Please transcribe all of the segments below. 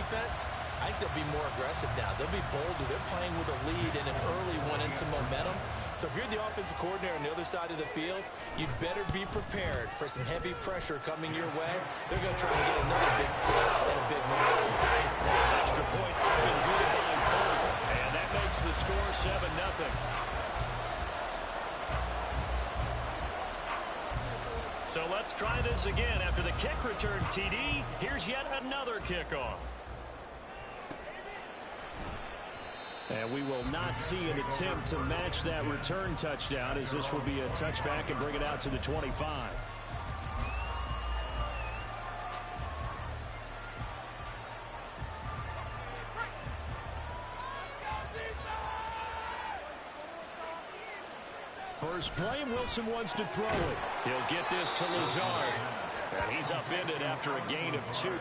defense, I think they'll be more aggressive now. They'll be bolder. They're playing with a lead and an early one and some momentum. So if you're the offensive coordinator on the other side of the field, you'd better be prepared for some heavy pressure coming your way. They're going to try to get another big score and a big win. Extra point been good by 4. And that makes the score 7-0. So let's try this again. After the kick return TD, here's yet another kickoff. And we will not see an attempt to match that return touchdown, as this will be a touchback and bring it out to the 25. First play, and Wilson wants to throw it. He'll get this to Lazard. And he's upended after a gain of 2.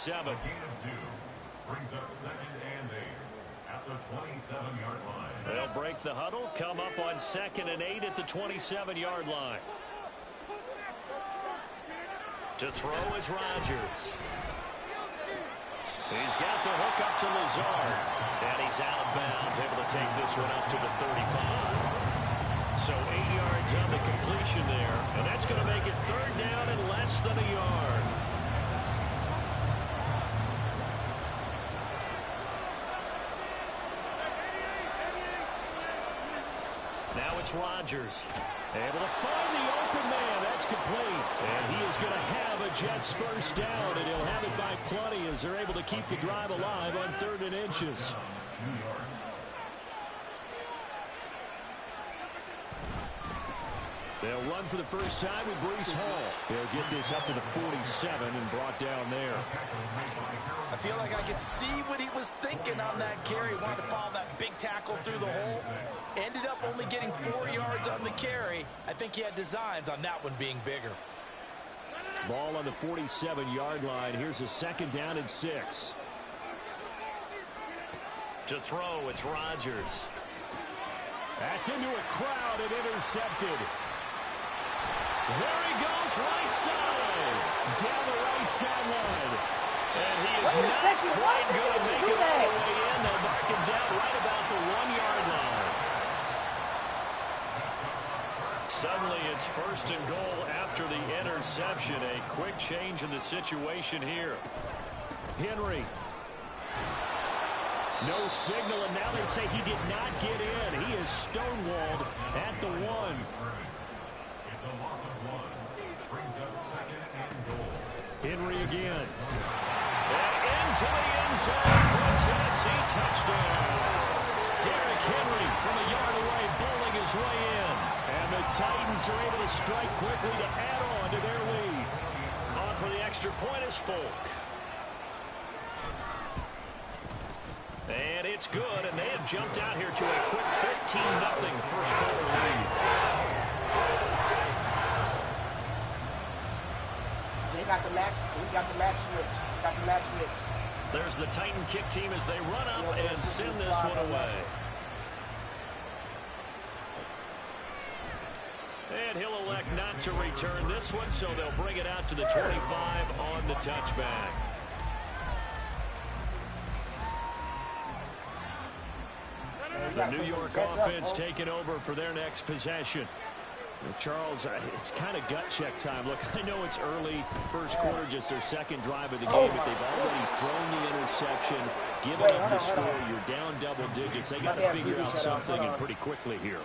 A gain of 2 brings up 2nd and 8 at the 27-yard line. They'll break the huddle, come up on 2nd and 8 at the 27-yard line. To throw is Rodgers. He's got the hook up to Lazard. And he's out of bounds, able to take this one up to the 35. So 8 yards on the completion there. And that's going to make it 3rd down and less than a yard. Now it's Rodgers. Able to find the open man. That's complete. And he is going to have a Jets first down, and he'll have it by plenty as they're able to keep the drive alive on 3rd and inches. They'll run for the first time with Breece Hall. They'll get this up to the 47 and brought down there. I feel like I could see what he was thinking on that carry. Wanted to follow that big tackle through the hole. Ended up only getting 4 yards on the carry. I think he had designs on that one being bigger. Ball on the 47-yard line. Here's a 2nd down and 6. To throw, it's Rodgers. That's into a crowd and intercepted. There he goes, right side. Down the right sideline. And he is not quite going to make it all the way in. They'll mark him down right about the 1-yard line. Suddenly it's 1st and goal after the interception. A quick change in the situation here. Henry. No signal, and now they say he did not get in. He is stonewalled at the 1. It's a loss of 1. Brings up 2nd and goal. Henry again. And into the end zone for a Tennessee touchdown. Derrick Henry from a yard away, bowling his way in. And the Titans are able to strike quickly to add on to their lead. On for the extra point is Folk. And it's good, and they have jumped out here to a quick 13-0 first quarter lead. They got the match. We got the match switch. Got the match switch. There's the Titan kick team as they run up and send this one away. And he'll elect not to return this one, so they'll bring it out to the 25 on the touchback. The New York offense taking over for their next possession. Well, Charles, it's kind of gut check time. Look, I know it's early, first quarter, just their 2nd drive of the game, but they've already thrown the interception, given up the score. You're down double digits. They got to figure out something, and pretty quickly here.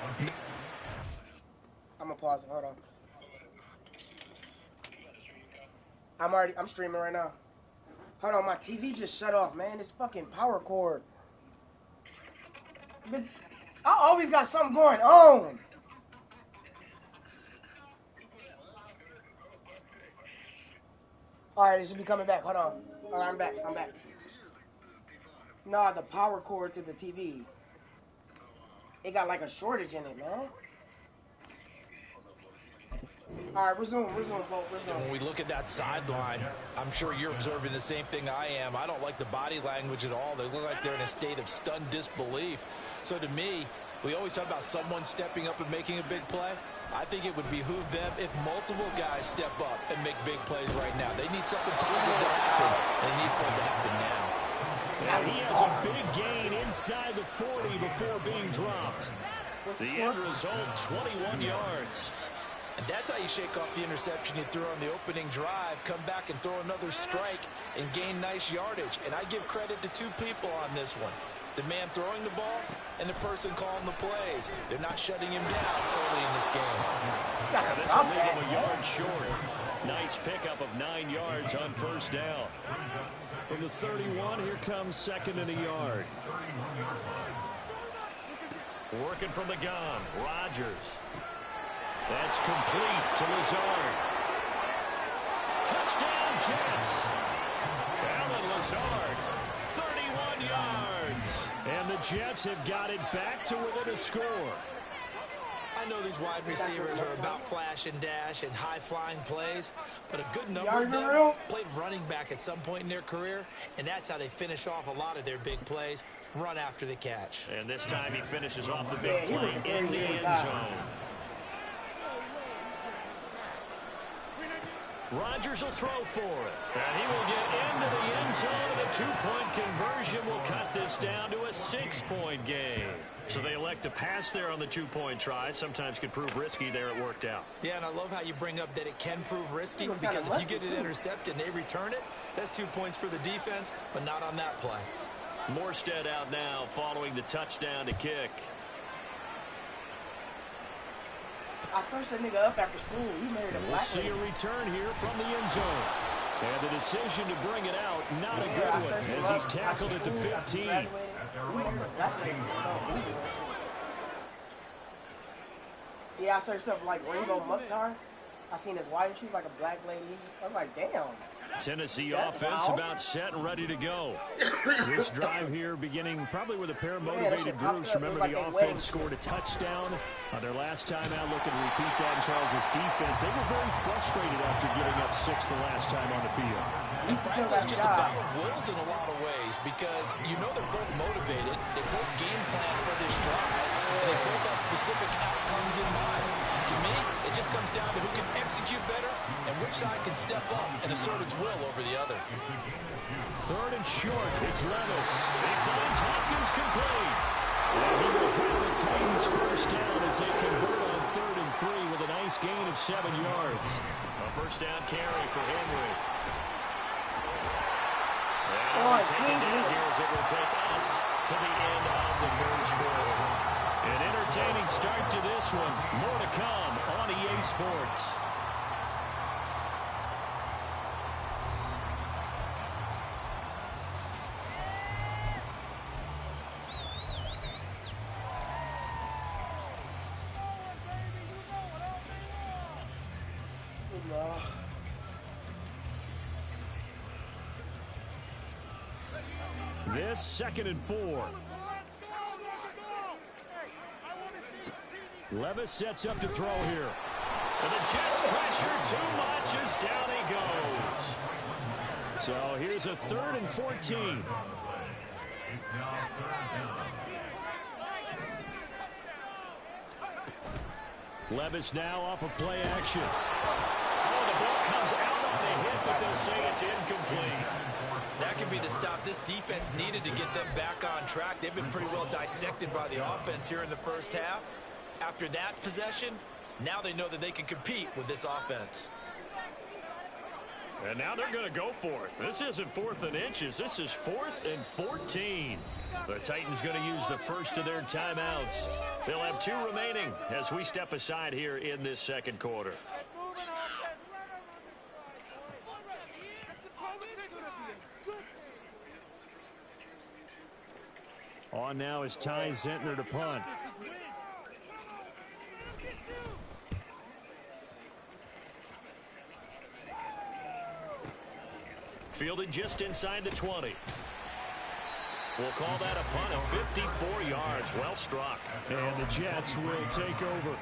I'm going to pause it. Hold on. I'm streaming right now. Hold on, my TV just shut off, man. It's fucking power cord. I always got something going on. All right, it should be coming back. Hold on. All right, I'm back. I'm back. No, the power cord to the TV. It got like a shortage in it, man. All right, resume, Volt, resume. When we look at that sideline, I'm sure you're observing the same thing I am. I don't like the body language at all. They look like they're in a state of stunned disbelief. So to me, we always talk about someone stepping up and making a big play. I think it would behoove them if multiple guys step up and make big plays right now. They need something positive to happen. They need for it to happen now. And he has a big gain inside the 40 before being dropped. The end result, 21 yards. And that's how you shake off the interception you threw on the opening drive, come back and throw another strike and gain nice yardage. And I give credit to two people on this one. The man throwing the ball and the person calling the plays. They're not shutting him down early in this game. Yeah, this will leave him a yard short. Nice pickup of 9 yards on first down. From the 31, here comes second and a yard. Working from the gun, Rodgers. That's complete to Lazard. Touchdown, Jets. Allen Lazard, 31 yards. And the Jets have got it back to within a score. I know these wide receivers are about flash and dash and high-flying plays, but a good number of them played running back at some point in their career, and that's how they finish off a lot of their big plays, run after the catch. And this time he finishes off the big play in the end zone. Rodgers will throw for it. And he will get into the end zone. A 2-point conversion will cut this down to a 6-point game. So they elect to pass there on the 2-point try. Sometimes could prove risky there. It worked out. Yeah, and I love how you bring up that it can prove risky, because if you get it intercepted and they return it, that's 2 points for the defense, but not on that play. Morstead out now following the touchdown to kick. I searched that nigga up after school. He married a black lady. We'll see a return here from the end zone. And the decision to bring it out, not a good one, as he's tackled at the 15. Yeah, I searched up like Ringo Mukhtar. I seen his wife. She's like a black lady. I was like, damn. Tennessee offense about set and ready to go. This drive here beginning probably with a pair of motivated groups. Remember, the offense scored a touchdown on their last time out. Looking to repeat that in Charles' defense. They were very frustrated after giving up 6 the last time on the field. And frankly, it's just a battle of wills in a lot of ways, because you know they're both motivated. They both game plan for this drive, and they both have specific outcomes in mind. To me, it just comes down to who can execute better and which side can step up and assert its will over the other. Third and short, it's Levis. He finds Hopkins complete. And he will have the Titans first down as they convert on 3rd and 3 with a nice gain of 7 yards. A first down carry for Henry. And taking down here as it will take us to the end of the first quarter. An entertaining start to this one. More to come on EA Sports. This 2nd and 4. Levis sets up to throw here. And the Jets pressure too much as down he goes. So here's a 3rd and 14. Levis now off of play action. Oh, the ball comes out on the hit, but they'll say it's incomplete. That could be the stop this defense needed to get them back on track. They've been pretty well dissected by the offense here in the first half. After that possession, now they know that they can compete with this offense. And now they're going to go for it. This isn't 4th and inches. This is 4th and 14. The Titans going to use the first of their timeouts. They'll have 2 remaining as we step aside here in this 2nd quarter. On now is Ty Zentner to punt. Fielded just inside the 20. We'll call that a punt of 54 yards. Well struck. And the Jets will take over.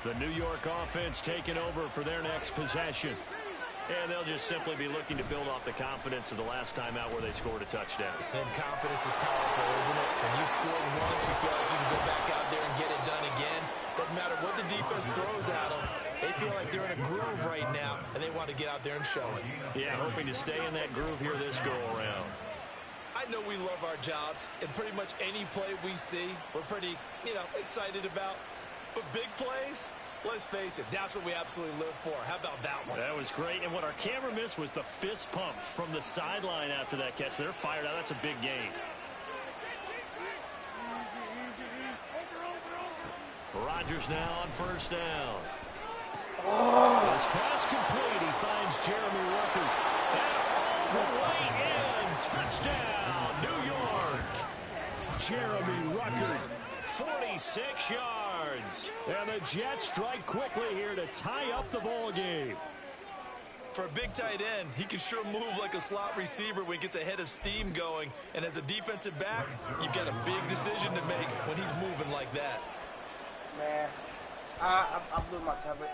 The New York offense taking over for their next possession. And they'll just simply be looking to build off the confidence of the last time out where they scored a touchdown. And confidence is powerful, isn't it? When you scored once, you feel like you can go back out there and get it done again. Doesn't matter what the defense throws at them. They feel like they're in a groove right now, and they want to get out there and show it. Yeah, hoping to stay in that groove here this go-around. I know we love our jobs, and pretty much any play we see, we're pretty, excited about. But big plays, let's face it, that's what we absolutely live for. How about that one? That was great, and what our camera missed was the fist pump from the sideline after that catch. They're fired out. That's a big gain. Rodgers now on first down. This pass complete. He finds Jeremy Ruckert. And all the way in. Touchdown, New York. Jeremy Ruckert, 46 yards. And the Jets strike quickly here to tie up the ball game. For a big tight end, he can sure move like a slot receiver when he gets a head of steam going. And as a defensive back, you've got a big decision to make when he's moving like that. Man, I blew my coverage.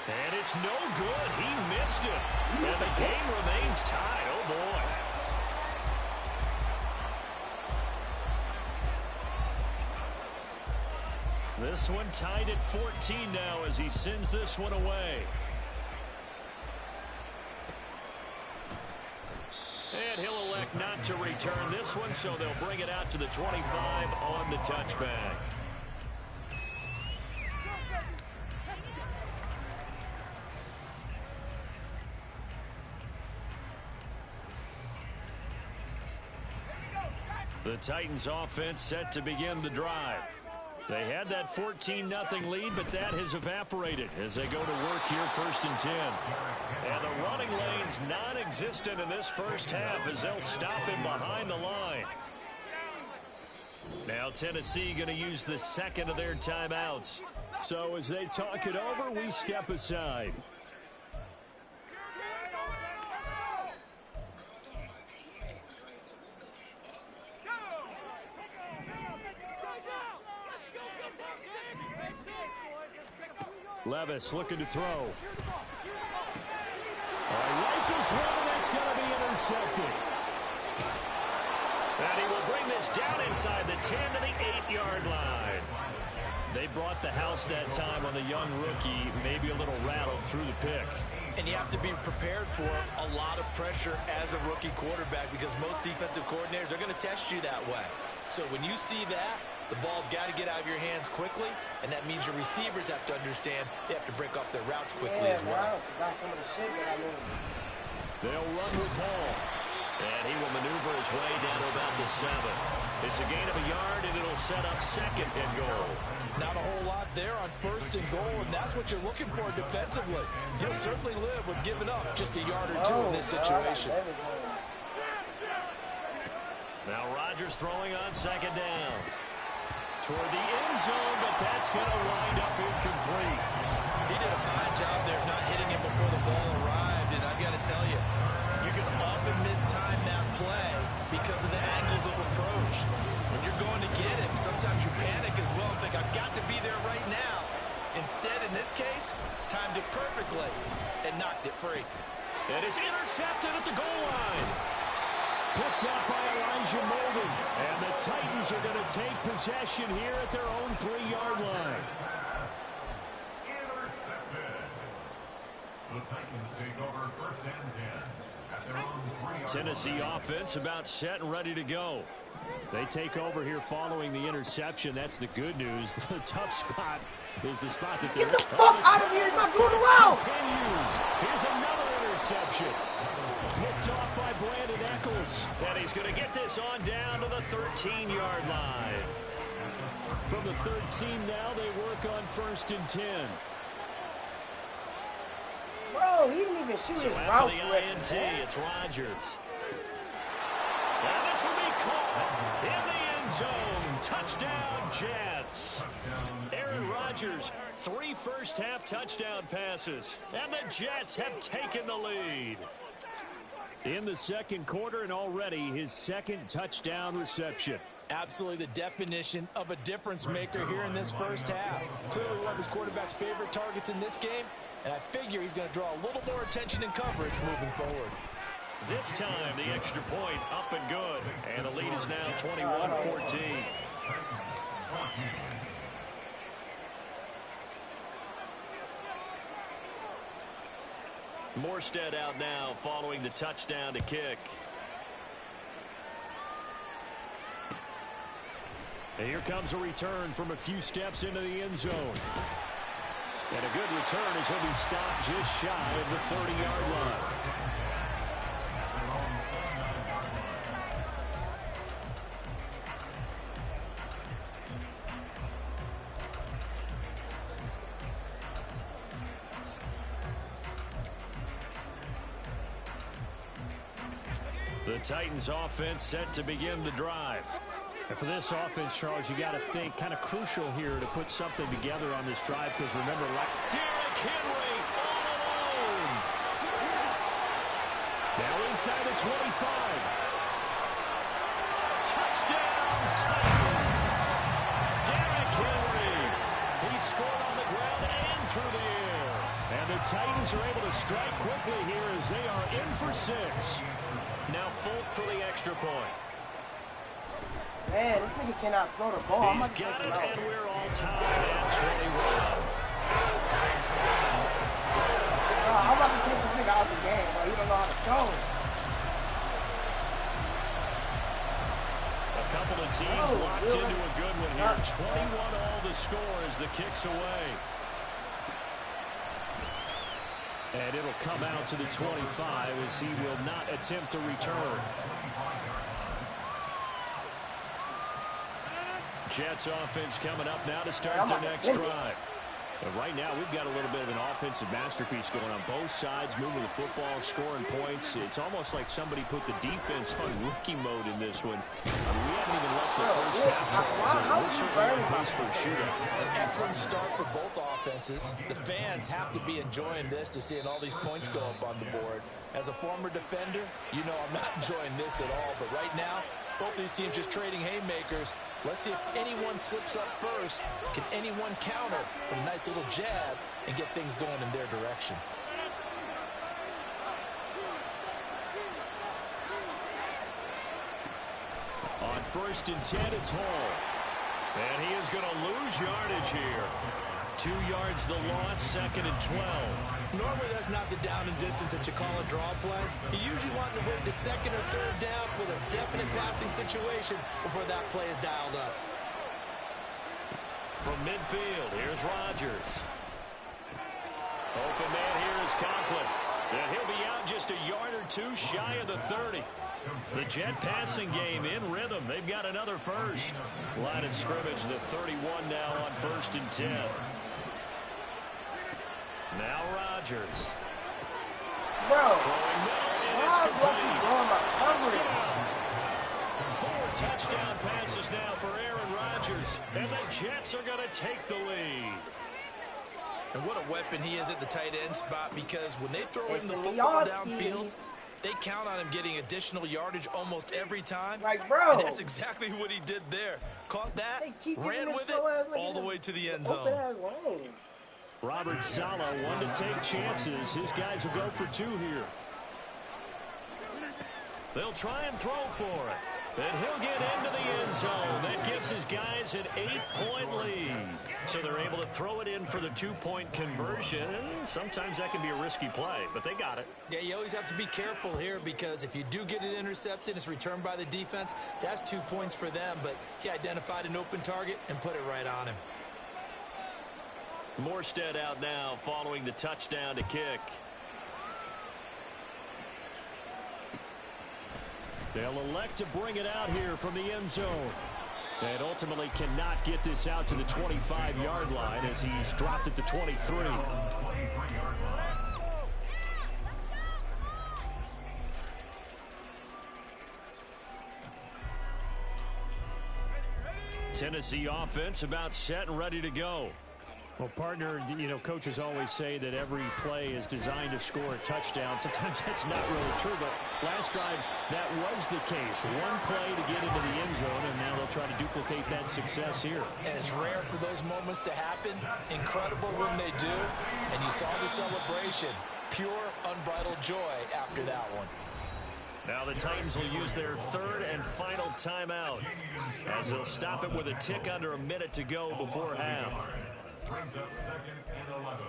And it's no good. He missed it. And the game remains tied. Oh, boy. This one tied at 14 now as he sends this one away. And he'll elect not to return this one, so they'll bring it out to the 25 on the touchback. The Titans offense set to begin the drive. They had that 14-0 lead, but that has evaporated as they go to work here first and 10. And the running lane's non-existent in this first half as they'll stop him behind the line. Now Tennessee going to use the second of their timeouts. So as they talk it over, we step aside. Levis looking to throw. Rifles one, that's going to be intercepted. And he will bring this down inside the 10 to the 8-yard line. They brought the house that time on the young rookie, maybe a little rattled through the pick. And you have to be prepared for a lot of pressure as a rookie quarterback because most defensive coordinators are going to test you that way. So when you see that, the ball's got to get out of your hands quickly, and that means your receivers have to understand they have to break off their routes quickly as well. Got some of the shit that I mean. They'll run with Hall, and he will maneuver his way down to about the 7. It's a gain of a yard, and it'll set up second and goal. Not a whole lot there on first and goal, and that's what you're looking for defensively. You'll certainly live with giving up just a yard or two in this situation. Now Rodgers throwing on second down. Toward the end zone, but that's going to wind up incomplete. He did a fine job there not hitting him before the ball arrived, and I've got to tell you, you can often mistime that play because of the angles of approach. When you're going to get him, sometimes you panic as well and think, I've got to be there right now. Instead, in this case, timed it perfectly and knocked it free. And it's intercepted at the goal line. Picked up by Elijah Molden. And the Titans are going to take possession here at their own 3-yard line. Intercepted. The Titans take over first and 10 at their own 3-yard Tennessee offense about set and ready to go. They take over here following the interception. That's the good news. The tough spot is the spot that they're Get the fuck out of here. It's not going around. Continues. Here's another interception. Picked off by Brandon Echols. And he's going to get this on down to the 13-yard line. From the 13 now, they work on first and 10. Bro, he didn't even shoot his route. So after the INT, it's Rodgers. And This will be caught in the end zone. Touchdown, Jets. Aaron Rodgers, 3 first-half touchdown passes, and the Jets have taken the lead. In the second quarter, and already his second touchdown reception. Absolutely the definition of a difference maker here in this first half. Clearly one of his quarterback's favorite targets in this game, and I figure he's going to draw a little more attention and coverage moving forward. This time, the extra point up and good, and the lead is now 21-14. Morstead out now following the touchdown to kick. And here comes a return from a few steps into the end zone. And a good return as he'll be stopped just shy of the 30-yard line. The Titans offense set to begin the drive. And for this offense, Charles, you got to think kind of crucial here to put something together on this drive because remember, like Derrick Henry all alone. Now inside the 25. Touchdown, Titans. Derrick Henry. He scored on the ground and through the air. And the Titans are able to strike quickly here as they are in for 6. Now Folk for the extra point. Man, this nigga cannot throw the ball. He's got it, and we're all tied at 21. I'm about to take this nigga out of the game, bro. He don't know how to throw. A couple of teams locked into a good one here. 21 all the score as the kick's away. And it'll come out to the 25 as he will not attempt to return. Jets offense coming up now to start their next drive. But right now, we've got a little bit of an offensive masterpiece going on both sides, moving the football, scoring points. It's almost like somebody put the defense on rookie mode in this one. We haven't even left the first half, Charles. We're certainly on pace for a shootout. An excellent start for both offenses. The fans have to be enjoying this to seeing all these points go up on the board. As a former defender, you know I'm not enjoying this at all. But right now, both these teams just trading haymakers. Let's see if anyone slips up first. Can anyone counter with a nice little jab and get things going in their direction? On 1st and 10, it's Hall. And he is going to lose yardage here. 2 yards the loss, 2nd and 12. Normally that's not the down and distance that you call a draw play. You usually want to wait the 2nd or 3rd down with a definite passing situation before that play is dialed up. From midfield, here's Rodgers. Open man here is Conklin. And he'll be out just a yard or 2 shy of the 30. The Jet passing game in rhythm. They've got another first. Line of scrimmage, the 31 now on 1st and 10. Now Rodgers. Bro, Throwing middle, and it's complete. Touchdown. 4 touchdown passes now for Aaron Rodgers. And the Jets are going to take the lead. And what a weapon he is at the tight end spot, because when they throw him the football downfield, they count on him getting additional yardage almost every time. Like, bro. And that's exactly what he did there. Caught that, ran with it, all the way to the end zone. Robert Saleh, one to take chances. His guys will go for 2 here. They'll try and throw for it. And he'll get into the end zone. That gives his guys an 8-point lead. So they're able to throw it in for the 2-point conversion. Sometimes that can be a risky play, but they got it. Yeah, you always have to be careful here, because if you do get it intercepted, it's returned by the defense, that's 2 points for them. But he identified an open target and put it right on him. Morstead out now following the touchdown to kick. They'll elect to bring it out here from the end zone. And ultimately cannot get this out to the 25-yard line as he's dropped at the 23. Tennessee offense about set and ready to go. Well, partner, you know, coaches always say that every play is designed to score a touchdown. Sometimes that's not really true, but last drive, that was the case. One play to get into the end zone, and now they'll try to duplicate that success here. And it's rare for those moments to happen. Incredible when they do. And you saw the celebration. Pure, unbridled joy after that one. Now the Titans will use their third and final timeout as they'll stop it with a tick under a minute to go before half. Brings up 2nd and 11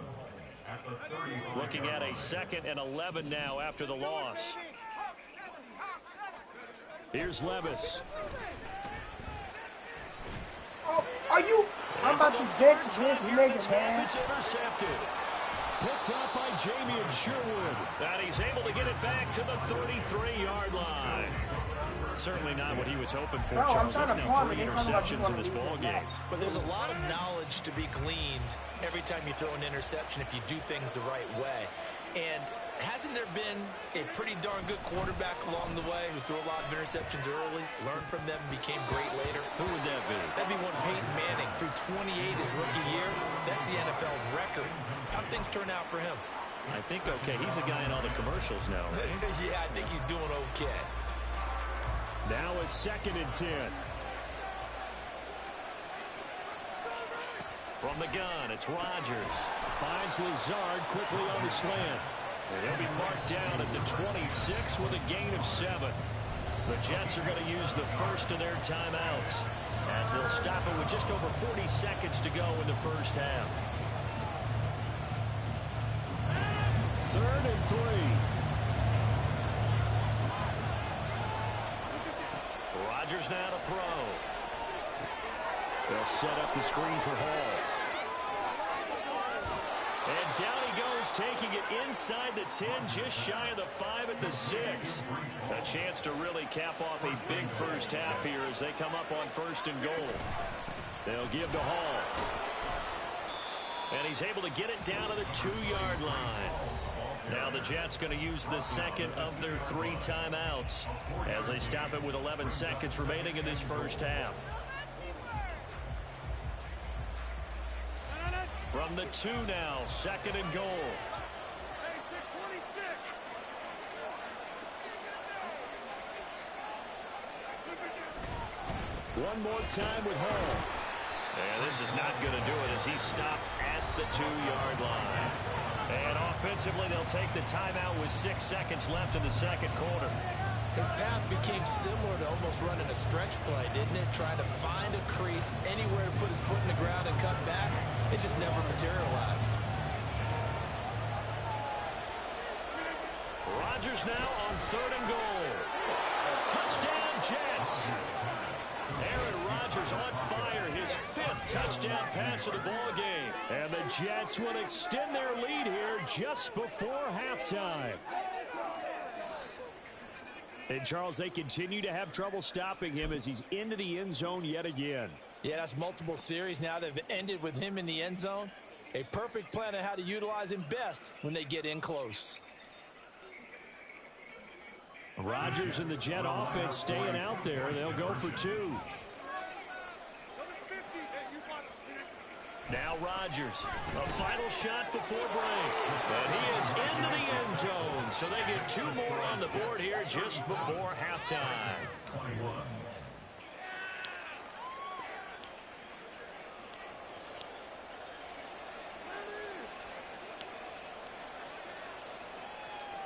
at the 35. Looking at a 2nd and 11 now after the loss. Here's Levis. Oh, are you? I'm about to bench this nigga, man. It's intercepted. Picked up by Jamien Sherwood. And he's able to get it back to the 33-yard line. Certainly not what he was hoping for, Bro, Charles. That's now 3 interceptions in this ball game. But there's a lot of knowledge to be gleaned every time you throw an interception if you do things the right way. And hasn't there been a pretty darn good quarterback along the way who threw a lot of interceptions early, learned from them, and became great later? Who would that be? That'd be one Peyton Manning. Threw 28 his rookie year. That's the NFL record. How'd things turn out for him? I think okay. He's a guy in all the commercials now, right? Yeah, I think he's doing okay. Now a 2nd and 10. From the gun, it's Rodgers. Finds Lazard quickly on the slant. And he'll be marked down at the 26 with a gain of 7. The Jets are going to use the first of their timeouts as they'll stop it with just over 40 seconds to go in the first half. 3rd and 3. Rodgers now to throw. They'll set up the screen for Hall. And down he goes, taking it inside the 10, just shy of the 5 at the 6. A chance to really cap off a big first half here as they come up on 1st and goal. They'll give to Hall. And he's able to get it down to the 2-yard line. Now the Jets going to use the 2nd of their 3 timeouts as they stop it with 11 seconds remaining in this first half. From the 2 now, 2nd and goal. One more time with Hall. And this is not going to do it as he stopped at the 2-yard line. And offensively, they'll take the timeout with 6 seconds left in the 2nd quarter. His path became similar to almost running a stretch play, didn't it? Trying to find a crease, anywhere to put his foot in the ground and cut back. It just never materialized. Rodgers now on 3rd and goal. Touchdown, Jets. Aaron Rodgers on fire, his 5th touchdown pass of the ball game. And the Jets will extend their lead here just before halftime. And, Charles, they continue to have trouble stopping him as he's into the end zone yet again. Yeah, that's multiple series now that have ended with him in the end zone. A perfect plan on how to utilize him best when they get in close. Rodgers and the Jet offense staying out there. They'll go for 2. Now Rodgers, a final shot before break. And he is into the end zone. So they get 2 more on the board here just before halftime. 21.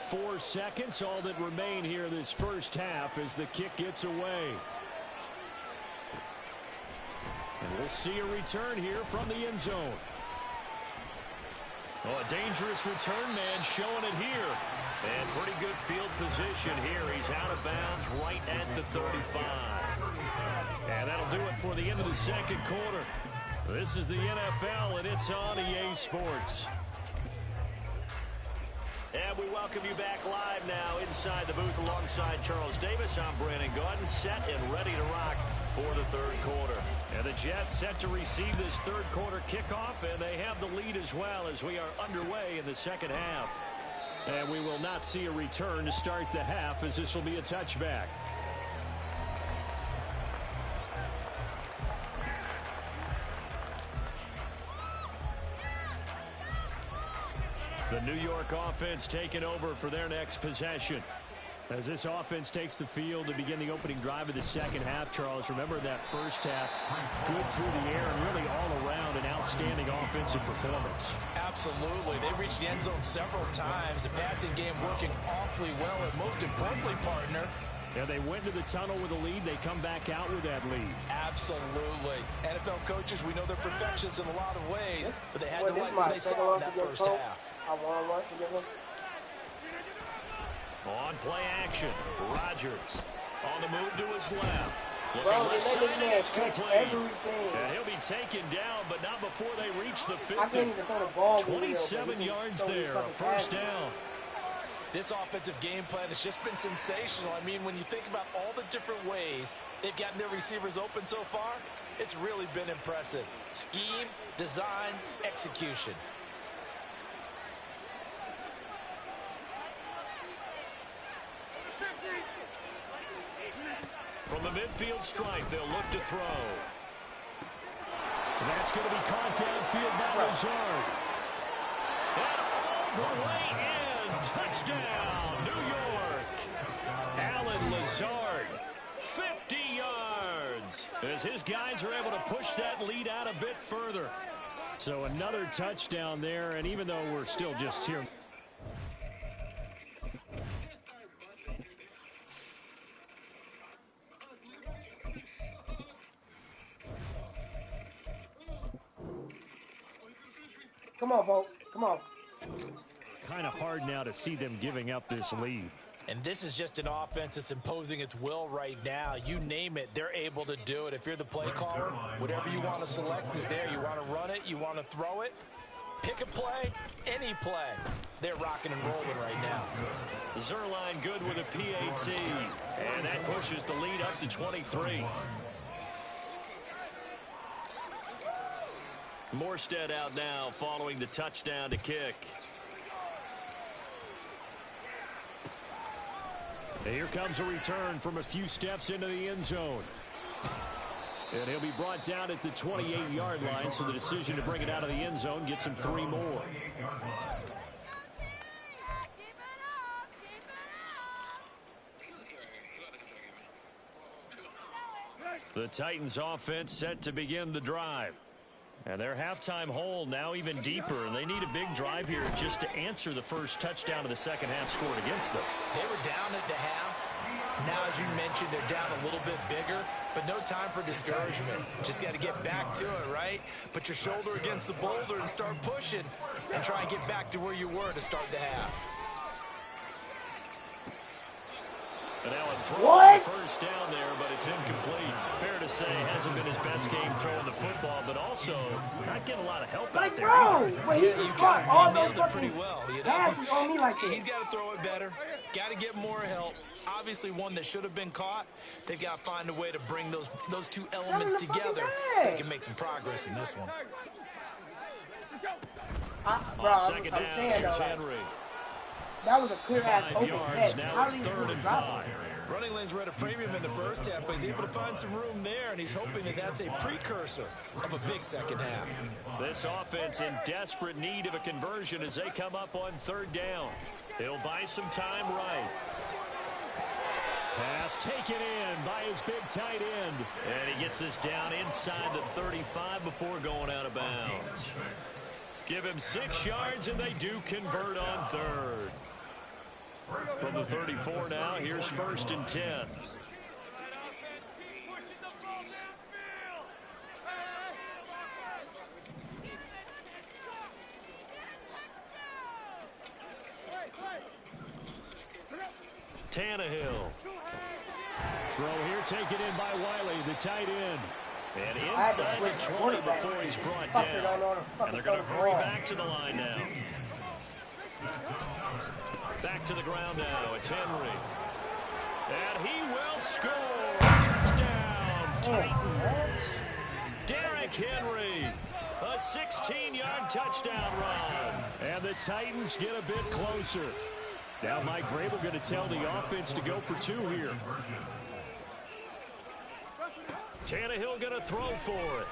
4 seconds, all that remain here this first half as the kick gets away. And we'll see a return here from the end zone. Oh, a dangerous return man showing it here. And pretty good field position here. He's out of bounds right at the 35. And that'll do it for the end of the 2nd quarter. This is the NFL, and it's on EA Sports. And we welcome you back live now inside the booth alongside Charles Davis. I'm Brandon Gaudin, set and ready to rock for the 3rd quarter. And the Jets set to receive this 3rd quarter kickoff, and they have the lead as well as we are underway in the 2nd half. And we will not see a return to start the half as this will be a touchback. The New York offense taking over for their next possession. As this offense takes the field to begin the opening drive of the second half, Charles, remember that first half, good through the air and really all around an outstanding offensive performance. Absolutely. They reached the end zone several times. The passing game working awfully well, and most importantly, partner, Yeah, they went to the tunnel with a lead. They come back out with that lead. absolutely. NFL coaches, we know they're perfectionists in a lot of ways, but they had Well, to this like is my what they second saw in loss that against first Pope. half. I won once against him. On play action, Rodgers on the move to his left. Bro, Looking they left let side, this man it's catch complete. everything. And he'll be taken down, but not before they reach the 50. I can't even throw the ball. 27 yards there, a first down. This offensive game plan has just been sensational. I mean, when you think about all the different ways they've gotten their receivers open so far, it's really been impressive. Scheme, design, execution. From the midfield stripe, they'll look to throw. That's going to be caught downfield by Lazard. And all the way in. Touchdown, New York. Alan Lazard, 50 yards. As his guys are able to push that lead out a bit further. So another touchdown there, and even though we're still just here. Come on, Bo. Come on. Kind of hard now to see them giving up this lead. And this is just an offense that's imposing its will right now. You name it, they're able to do it. If you're the play caller, whatever you want to select is there. You want to run it, you want to throw it, pick a play, any play. They're rocking and rolling right now. Zerline good with a PAT. And that pushes the lead up to 23. Morstead out now following the touchdown to kick. And here comes a return from a few steps into the end zone. And he'll be brought down at the 28-yard line, so the decision to bring it out of the end zone gets him 3 more. The Titans offense set to begin the drive. And their halftime hole now even deeper, and they need a big drive here just to answer the first touchdown of the second half scored against them. They were down at the half. Now, as you mentioned, they're down a little bit bigger, but no time for discouragement. Just got to get back to it, right? Put your shoulder against the boulder and start pushing and try and get back to where you were to start the half. And now a throw on the first down there, but it's incomplete. Fair to say, hasn't been his best game throwing the football, but also not getting a lot of help out there. Bro, but he just caught all those nailed it pretty well. You know? passes on me like this. He's got to throw it better. Got to get more help. Obviously, one that should have been caught. They've got to find a way to bring those two elements together so they can make some progress in this one. Bro, I'm saying though, Henry. that was a clear-ass 5 open yards, catch. now How it's did he 3rd and drop 5. it? Running lanes were at a premium in the first half, but he's able to find some room there, and he's hoping that that's a precursor of a big second half. This offense in desperate need of a conversion as they come up on 3rd down. He'll buy some time right. Pass taken in by his big tight end. And he gets this down inside the 35 before going out of bounds. Give him 6 yards, and they do convert on 3rd. From the 34 now, here's 1st and 10. Tannehill. Throw here taken in by Wiley, the tight end. And inside the 20 before he's brought down. And they're going to hurry back to the line now. Back to the ground now. It's Henry. And he will score. Touchdown, Titans. Derrick Henry. A 16-yard touchdown run. And the Titans get a bit closer. Now Mike Vrabel going to tell the offense to go for 2 here. Tannehill going to throw for it.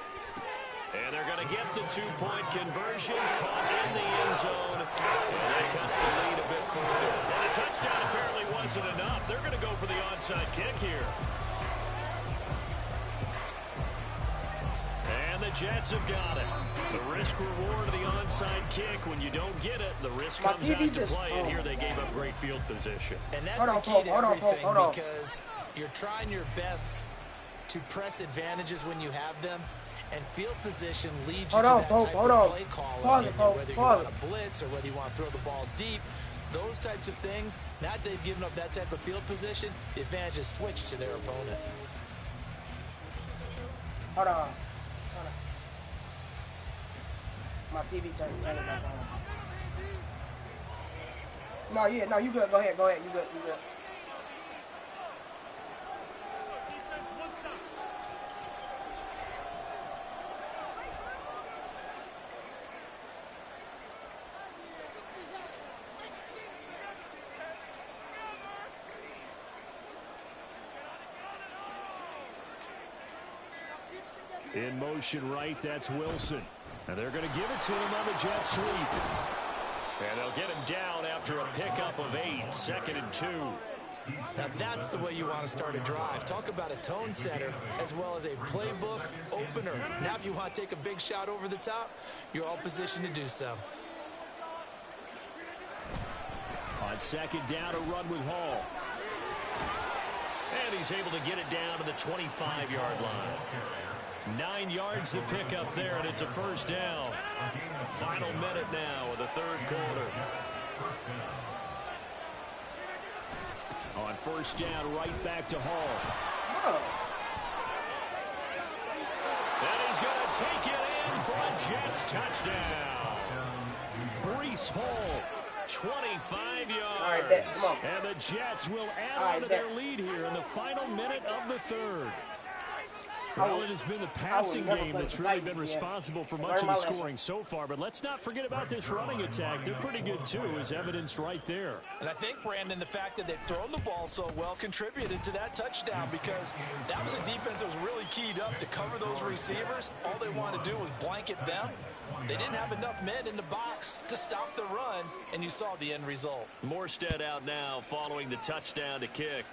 And they're going to get the two-point conversion, caught in the end zone, and that cuts the lead a bit further. And a touchdown apparently wasn't enough. They're going to go for the onside kick here. And the Jets have got it. The risk-reward of the onside kick. When you don't get it, the risk comes out to play, and here they gave up great field position. And that's the key to everything, because you're trying your best to press advantages when you have them, and field position leads you to that type of play calling, whether you want to blitz or whether you want to throw the ball deep. Those types of things, now that they've given up that type of field position, the advantage is switched to their opponent. Hold on. My TV turn it back on. No, you good. Go ahead. You good. In motion right, that's Wilson. And they're going to give it to him on the jet sweep. And they'll get him down after a pickup of 8, 2nd and 2. Now that's the way you want to start a drive. Talk about a tone setter as well as a playbook opener. Now if you want to take a big shot over the top, you're all positioned to do so. On 2nd down, a run with Hall. And he's able to get it down to the 25-yard line. 9 yards to pick up there, and it's a first down. Final minute now of the third quarter. On first down, right back to Hall. And he's going to take it in for a Jets touchdown. Breece Hall, 25 yards. All right, come on. And the Jets will add on to their lead here in the final minute of the third. Well, it has been the passing game that's really been responsible for much of the scoring so far. But let's not forget about this running attack. They're pretty good, too, as evidenced right there. And I think, Brandon, the fact that they've thrown the ball so well contributed to that touchdown, because that was a defense that was really keyed up to cover those receivers. All they wanted to do was blanket them. They didn't have enough men in the box to stop the run, and you saw the end result. Morstead out now following the touchdown to kick.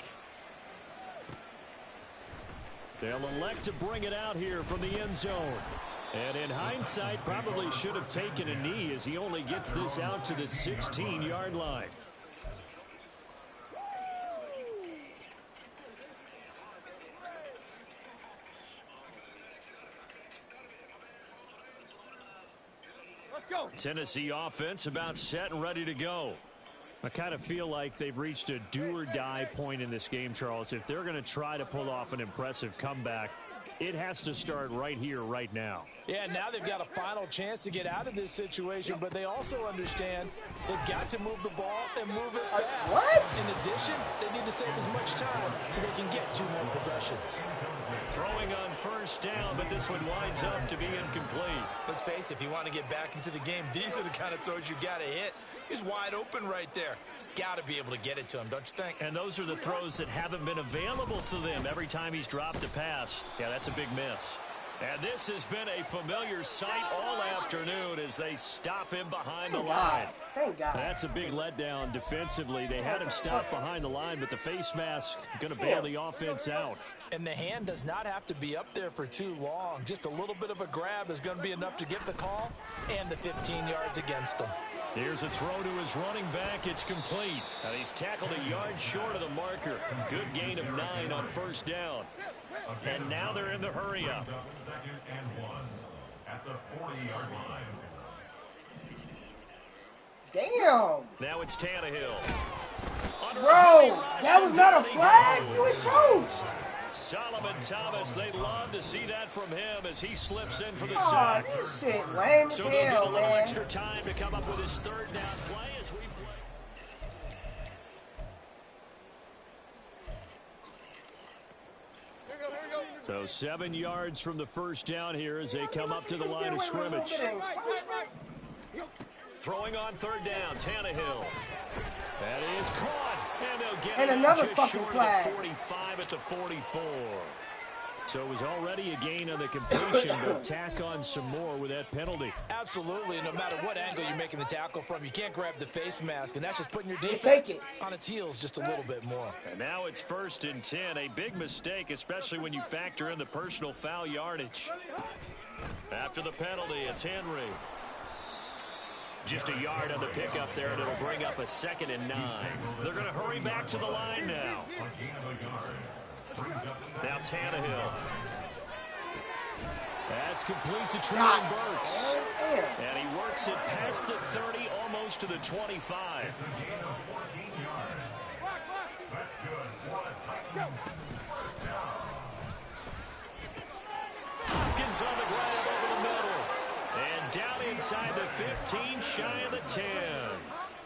They'll elect to bring it out here from the end zone. And in hindsight, probably should have taken a knee as he only gets this out to the 16-yard line. Let's go. Tennessee offense about set and ready to go. I kind of feel like they've reached a do-or-die point in this game, Charles. If they're going to try to pull off an impressive comeback, it has to start right here, right now. Yeah, now they've got a final chance to get out of this situation, but they also understand they've got to move the ball and move it fast. What? In addition, they need to save as much time so they can get 2 more possessions. Throwing on first down, but this one winds up to be incomplete. Let's face it, if you want to get back into the game, these are the kind of throws you got to hit. He's wide open right there. Got to be able to get it to him, don't you think? And those are the throws that haven't been available to them every time he's dropped a pass. Yeah, that's a big miss. And this has been a familiar sight all afternoon as they stop him behind the line. Thank God. That's a big letdown defensively. They had him stop behind the line, but the face mask going to bail the offense out. And the hand does not have to be up there for too long. Just a little bit of a grab is going to be enough to get the call and the 15 yards against him. Here's a throw to his running back. It's complete. And he's tackled a yard short of the marker. Good gain of 9 on first down. And now they're in the hurry-up. 2nd and 1 at the 40-yard line. Damn. Now it's Tannehill. Bro, that was not a flag? You were coached. Solomon Thomas, they'd love to see that from him as he slips in for the Oh, sack. this shit lame as So they'll get a hell, little man. extra time to come up with his third down play as we play. So 7 yards from the first down here as they come up to the line of scrimmage. Throwing on third down, Tannehill. That is caught. And they'll get And it another just fucking short flag. of the 45 at the 44. So it was already a gain on the completion, but tack on some more with that penalty. Absolutely. No matter what angle you're making the tackle from, you can't grab the face mask, and that's just putting your defense on its heels just a little bit more. And now it's 1st and 10, a big mistake, especially when you factor in the personal foul yardage. After the penalty, it's Henry. Just a yard on the pickup there, and it'll bring up a 2nd and 9. They're going to hurry back to the line now. Now Tannehill. That's complete to Treylon Burks. And he works it past the 30, almost to the 25. Hopkins on the grab over the middle. And down inside the 15, shy of the 10.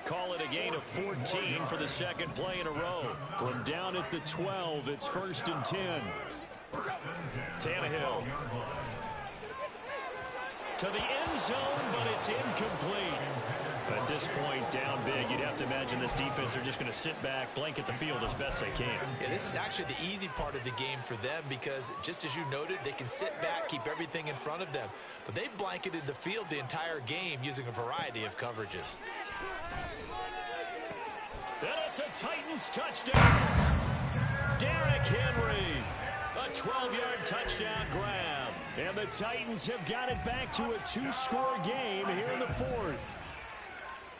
Call it a gain of 14 for the 2nd play in a row. From down at the 12, it's 1st and 10. Tannehill. To the end zone, but it's incomplete. At this point, down big, you'd have to imagine this defense are just going to sit back, blanket the field as best they can. Yeah, this is actually the easy part of the game for them because, just as you noted, they can sit back, keep everything in front of them. But they've blanketed the field the entire game using a variety of coverages. And it's a Titans touchdown. Derrick Henry. A 12-yard touchdown grab. And the Titans have got it back to a 2-score game here in the 4th.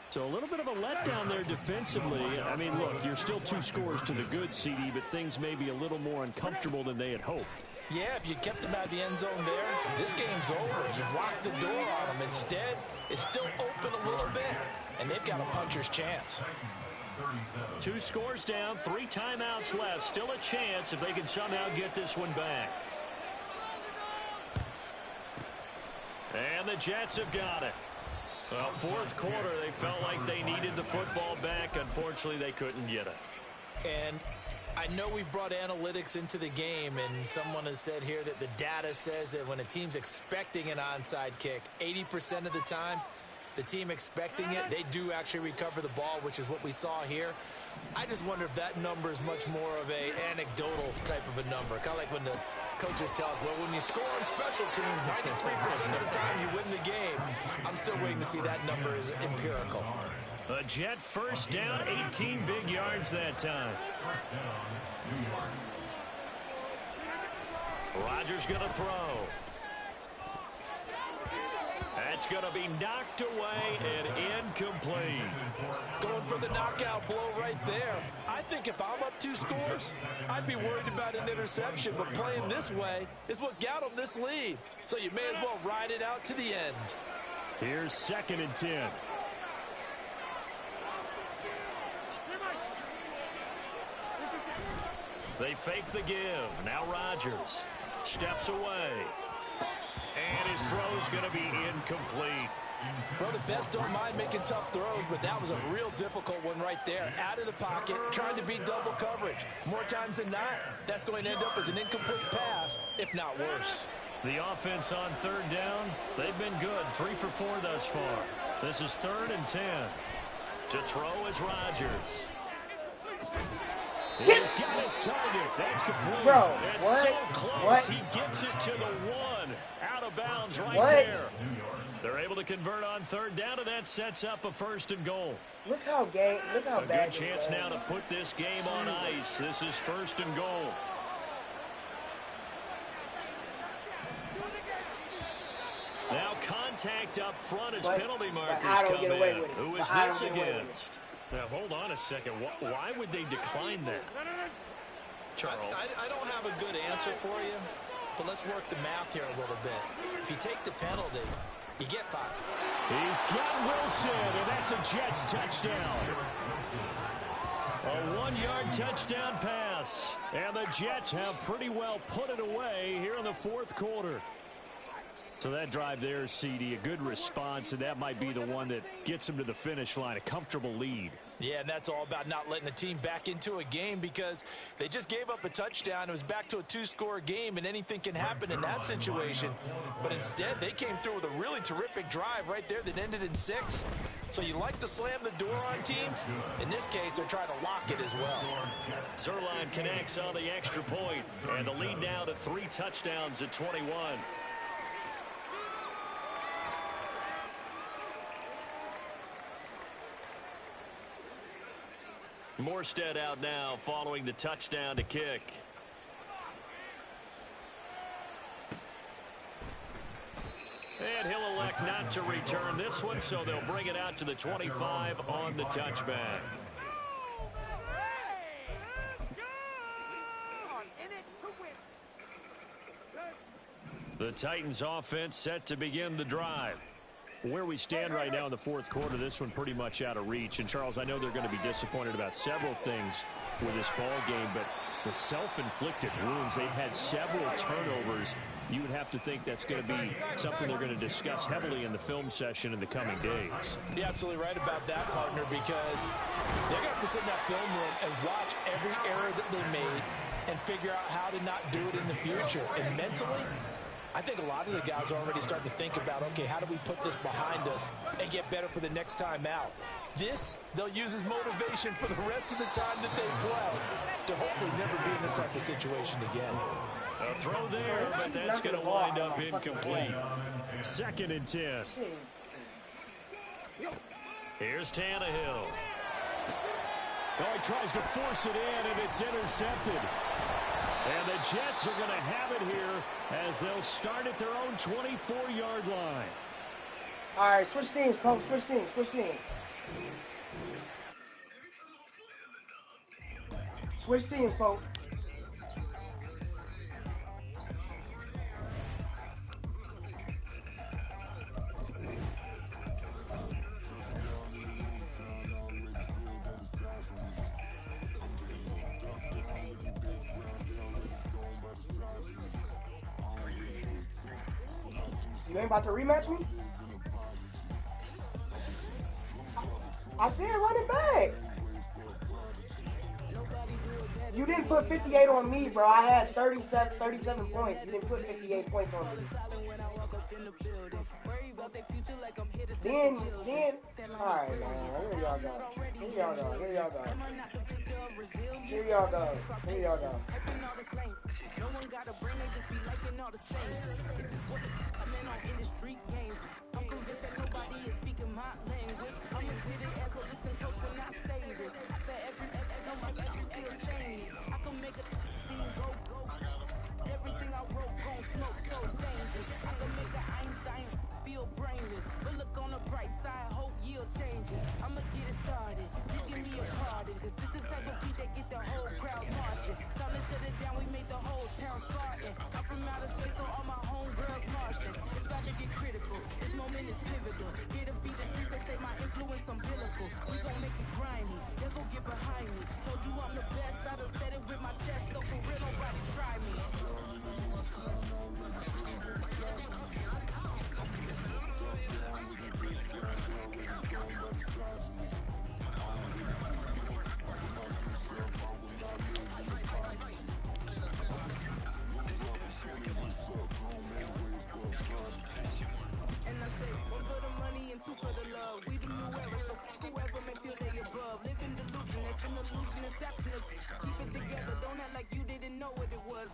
So a little bit of a letdown there defensively. I mean, look, you're still 2 scores to the good, CD, but things may be a little more uncomfortable than they had hoped. Yeah, if you kept them out of the end zone there, this game's over. You've locked the door on them. Instead, it's still open a little bit, and they've got a puncher's chance. 2 scores down, 3 timeouts left. Still a chance if they can somehow get this one back. And the Jets have got it. Well, 4th quarter, they felt like they needed the football back. Unfortunately, they couldn't get it. And I know we've brought analytics into the game, and someone has said here that the data says that when a team's expecting an onside kick, 80% of the time, the team expecting it, they do actually recover the ball, which is what we saw here. I just wonder if that number is much more of a anecdotal type of a number. Kind of like when the coaches tell us, well, when you score on special teams, 93% of the time you win the game. I'm still waiting to see that number is empirical. A Jet 1st down, 18 big yards that time. Rodgers going to throw. That's going to be knocked away and incomplete. Going for the knockout blow right there. I think if I'm up 2 scores, I'd be worried about an interception, but playing this way is what got them this lead. So you may as well ride it out to the end. Here's 2nd and 10. They fake the give. Now Rodgers steps away. And his throw's going to be incomplete. Well, the best don't mind making tough throws, but that was a real difficult one right there. Out of the pocket, trying to beat double coverage. More times than not, that's going to end up as an incomplete pass, if not worse. The offense on 3rd down, they've been good. 3 for 4 thus far. This is 3rd and 10. To throw is Rodgers. He's got his target. That's complete. Bro, it's what? so close. What? He gets it to the 1. Out of bounds right What? there. They're able to convert on 3rd down, and that sets up a 1st and goal. Look how bad. A good chance now to put this game on ice. This is 1st and goal. Now contact up front as penalty markers come in. Who is this against? Now, hold on a second. Why would they decline that? Charles. I don't have a good answer for you, but let's work the math here a little bit. If you take the penalty, you get 5. He's got Wilson, and that's a Jets touchdown. A 1-yard touchdown pass. And the Jets have pretty well put it away here in the 4th quarter. So that drive there, CD, a good response, and that might be the one that gets them to the finish line, a comfortable lead. Yeah, and that's all about not letting the team back into a game because they just gave up a touchdown. It was back to a 2-score game, and anything can happen in that situation. But instead, they came through with a really terrific drive right there that ended in 6. So you like to slam the door on teams. In this case, they're trying to lock it as well. Zuerlein connects on the extra point, and the lead now to 3 touchdowns at 21. Morstead out now following the touchdown to kick. And he'll elect not to return this one, so they'll bring it out to the 25 on the touchback. The Titans offense set to begin the drive. Where we stand right now in the fourth quarter, this one pretty much out of reach. And, Charles, I know they're going to be disappointed about several things with this ball game, but the self-inflicted wounds, they've had several turnovers. You would have to think that's going to be something they're going to discuss heavily in the film session in the coming days. You're absolutely right about that, partner, because they're going to have to sit in that film room and watch every error that they made and figure out how to not do it in the future. And mentally, I think a lot of the guys are already starting to think about, okay, how do we put this behind us and get better for the next time out? This, they'll use as motivation for the rest of the time that they play to hopefully never be in this type of situation again. A throw there, but that's going to wind up incomplete. 2nd and 10. Here's Tannehill. Oh, he tries to force it in, and it's intercepted. And the Jets are going to have it here as they'll start at their own 24-yard line. All right, switch teams, Pope. Switch teams. Switch teams, Pope. You ain't about to rematch me? I said run it back. You didn't put 58 on me, bro. I had 37 points. You didn't put 58 points on me. Then, all right, man. Here y'all go. No one got a brain, they just be liking all the same. This is what I'm in on industry games. I'm convinced that nobody is speaking my language. I'ma get it as a listen coach when I say this. After every my life still stains. I can make a scene go. Everything I wrote gon' smoke so dangerous. I can make an Einstein feel brainless. But look on the bright side, hope yield changes. I'ma get it started. Just give me a pardon, cause this the type of beat that get the whole crowd marching. Time to shut it down, we made the whole town Spartan. I'm from outer space, so all my homegirls Martian. It's about to get critical, this moment is pivotal. Here to beat the streets, they say my influence umbilical. We gon' make it grimy, never get behind me. Told you I'm the best, I done said it with my chest. So for real, nobody try me. Two for the love, we the new era, so whoever may feel they above. Live in delusion, that's an illusion, it's absent. Keep it together, don't act like you didn't know what it was.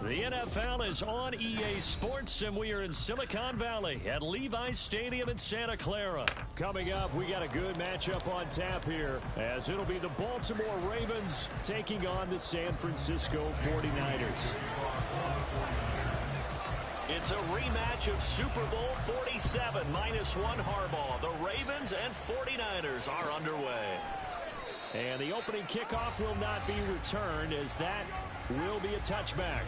The NFL is on EA Sports, and we are in Silicon Valley at Levi's Stadium in Santa Clara. Coming up, we got a good matchup on tap here, as it'll be the Baltimore Ravens taking on the San Francisco 49ers. It's a rematch of Super Bowl 47 -1 Harbaugh. The Ravens and 49ers are underway. And the opening kickoff will not be returned, as that will be a touchback.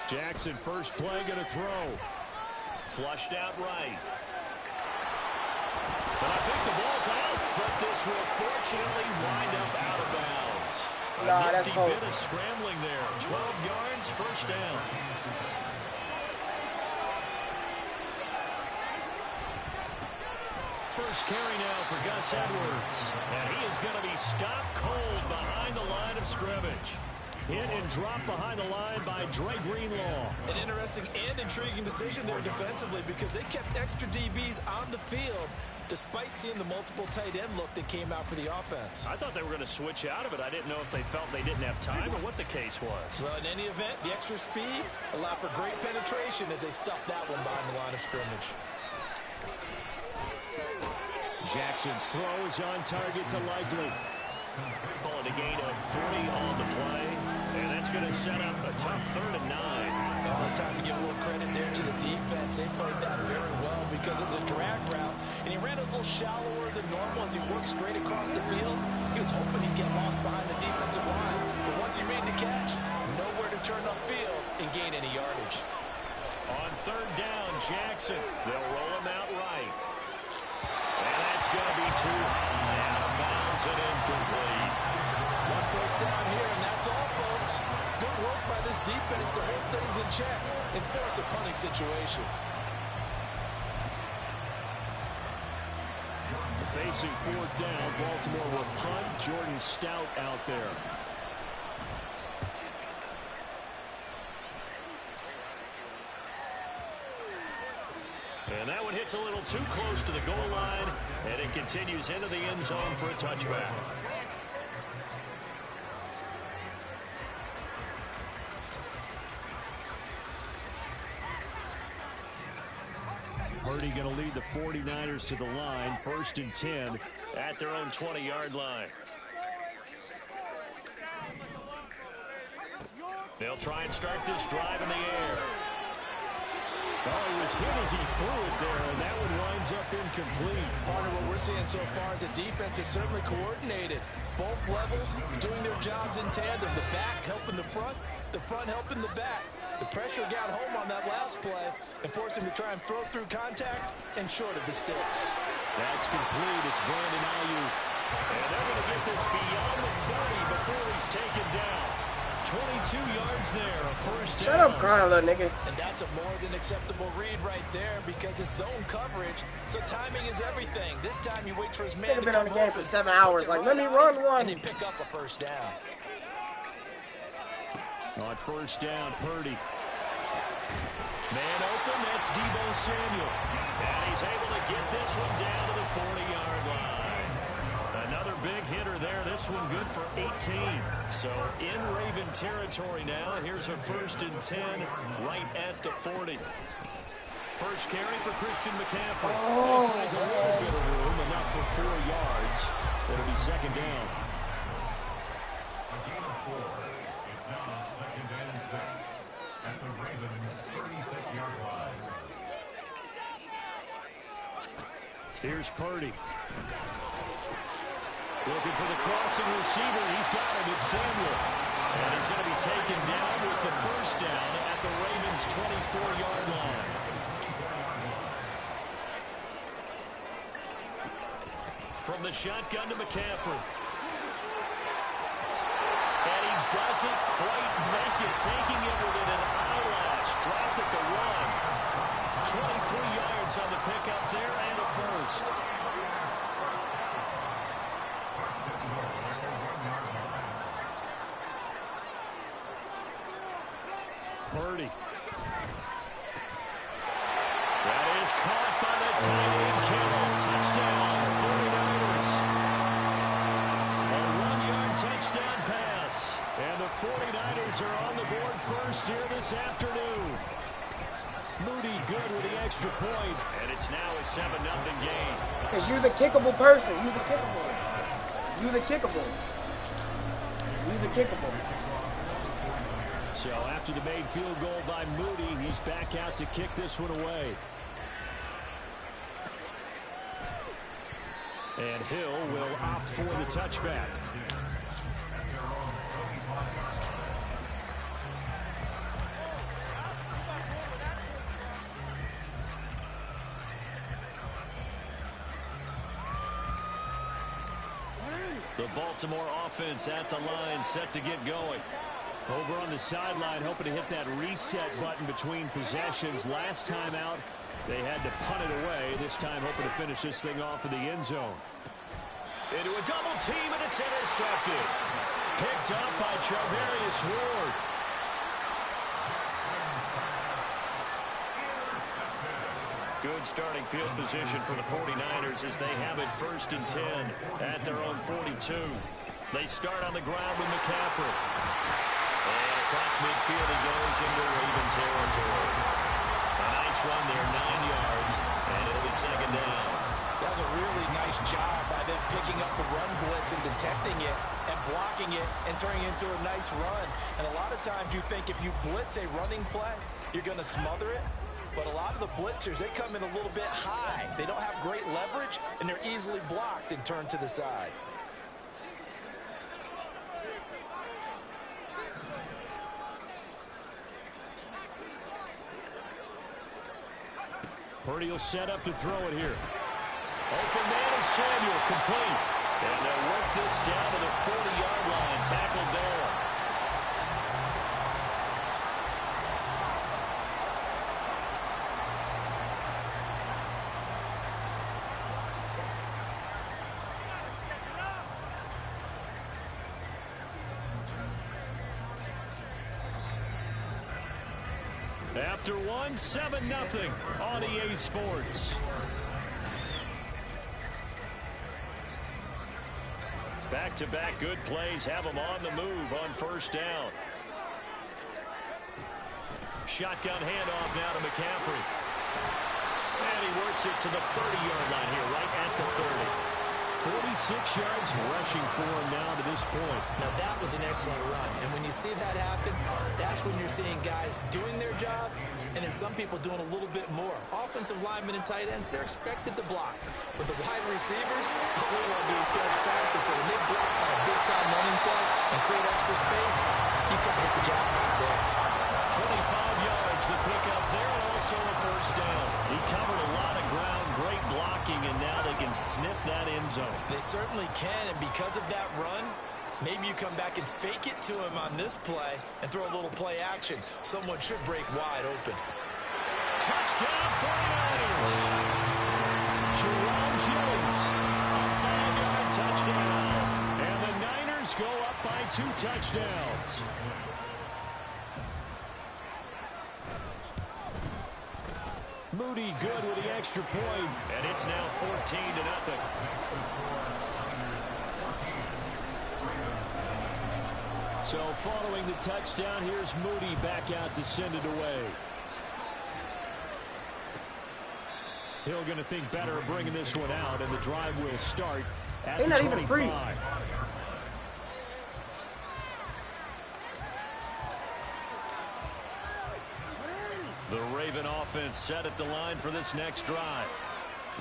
Jackson, first play, going to throw. Flushed out right. But I think the ball's out, but this will fortunately wind up out of bounds. Nah, that's cold. A nifty bit of scrambling there. 12 yards, first down. First carry now for Gus Edwards. And he is going to be stopped cold behind the line of scrimmage. Hit and drop behind the line by Dre Greenlaw. An interesting and intriguing decision there defensively because they kept extra DBs on the field despite seeing the multiple tight end look that came out for the offense. I thought they were going to switch out of it. I didn't know if they felt they didn't have time or what the case was. Well, in any event, the extra speed allowed for great penetration as they stuffed that one behind the line of scrimmage. Jackson's throw is on target to Likely. Calling a gain of 40 on the play. And that's going to set up a tough 3rd and 9. Well, it's time to give a little credit there to the defense. They played that very well because it was a drag route. And he ran a little shallower than normal as he worked straight across the field. He was hoping he'd get lost behind the defensive line. But once he made the catch, nowhere to turn upfield and gain any yardage. On 3rd down, Jackson. They'll roll him out right. And that's going to be too high, out of bounds and incomplete. One first down here, and that's all, folks. Good work by this defense to hold things in check and force a punting situation. Facing 4th down, Baltimore will punt. Jordan Stout out there. And that one hits a little too close to the goal line, and it continues into the end zone for a touchback. Purdy going to lead the 49ers to the line, 1st and 10 at their own 20-yard line. They'll try and start this drive in the air. Oh, he was hit as he threw it there, and that one winds up incomplete. Part of what we're seeing so far is the defense is certainly coordinated. Both levels doing their jobs in tandem. The back helping the front helping the back. The pressure got home on that last play and forced him to try and throw through contact and short of the sticks. That's complete. It's Brandon Ayuk. And they're going to get this beyond the 30 before he's taken down. 22 yards there, a first down. Shut up crying, little nigga. And that's a more than acceptable read right there because it's zone coverage, so timing is everything. This time he waits for his man to Been come on the game open, for 7 hours. Like, let me run one. and then pick up a first down. On 1st down, Purdy. Man open, that's Deebo Samuel. And he's able to get this one down to the 40-yard line. Another big hitter there. This one good for 18. So in Raven territory now. Here's a 1st and 10 right at the 40. First carry for Christian McCaffrey. He finds a little bit of room, enough for 4 yards. It'll be 2nd down. A gain of 4. It's now 2nd and 6 at the Ravens' 36-yard line. Here's Purdy. Looking for the crossing receiver. He's got it. It's Samuel. And he's going to be taken down with the first down at the Ravens' 24-yard line. From the shotgun to McCaffrey. And he doesn't quite make it. Taking it within an eyelash. Dropped at the 1. 23 yards on the pickup there and a first. Purdy. That is caught by the tight end Kittle. Touchdown, 49ers. A 1-yard touchdown pass. And the 49ers are on the board first here this afternoon. Moody good with the extra point. And it's now a 7-0 game. Because you're the kickable person. You're the kickable. You're the kickable. You're the kickable. So after the made field goal by Moody, he's back out to kick this one away. And Hill will opt for the touchback. Baltimore offense at the line, set to get going. Over on the sideline, hoping to hit that reset button between possessions. Last time out, they had to punt it away. This time, hoping to finish this thing off in the end zone. Into a double team, and it's intercepted. Picked up by Charvarius Ward. Good starting field position for the 49ers as they have it 1st and 10 at their own 42. They start on the ground with McCaffrey. And across midfield he goes into Raven territory. A nice run there, 9 yards, and it'll be 2nd down. That was a really nice job by them picking up the run blitz and detecting it and blocking it and turning it into a nice run. And a lot of times you think if you blitz a running play, you're going to smother it. But a lot of the blitzers, they come in a little bit high. They don't have great leverage, and they're easily blocked and turned to the side. Purdy will set up to throw it here. Open man is Samuel, complete. And they'll work this down to the 40-yard line, tackled there. After one, 7-0 on EA Sports. Back-to-back good plays have them on the move on 1st down. Shotgun handoff now to McCaffrey. And he works it to the 30-yard line here, right at the 30. 46 yards rushing for him now to this point. Now that was an excellent run. And when you see that happen, that's when you're seeing guys doing their job and then some people doing a little bit more. Offensive linemen and tight ends, they're expected to block. But the wide receivers, all they want to do is catch passes. So when they block on a big-time running play and create extra space, you've got to hit the jackpot there. 25 yards to pick up there, and also a 1st down. He covered a lot of ground, great blocking, and now they can sniff that end zone. They certainly can, and because of that run, maybe you come back and fake it to him on this play and throw a little play action. Someone should break wide open. Touchdown, 49ers! Jerome Jennings, a 5-yard touchdown. And the Niners go up by 2 touchdowns. Moody good with the extra point. And it's now 14-0. So following the touchdown, here's Moody back out to send it away. Hill going to think better of bringing this one out, and the drive will start at the 25. They're not even free. The Raven offense set at the line for this next drive.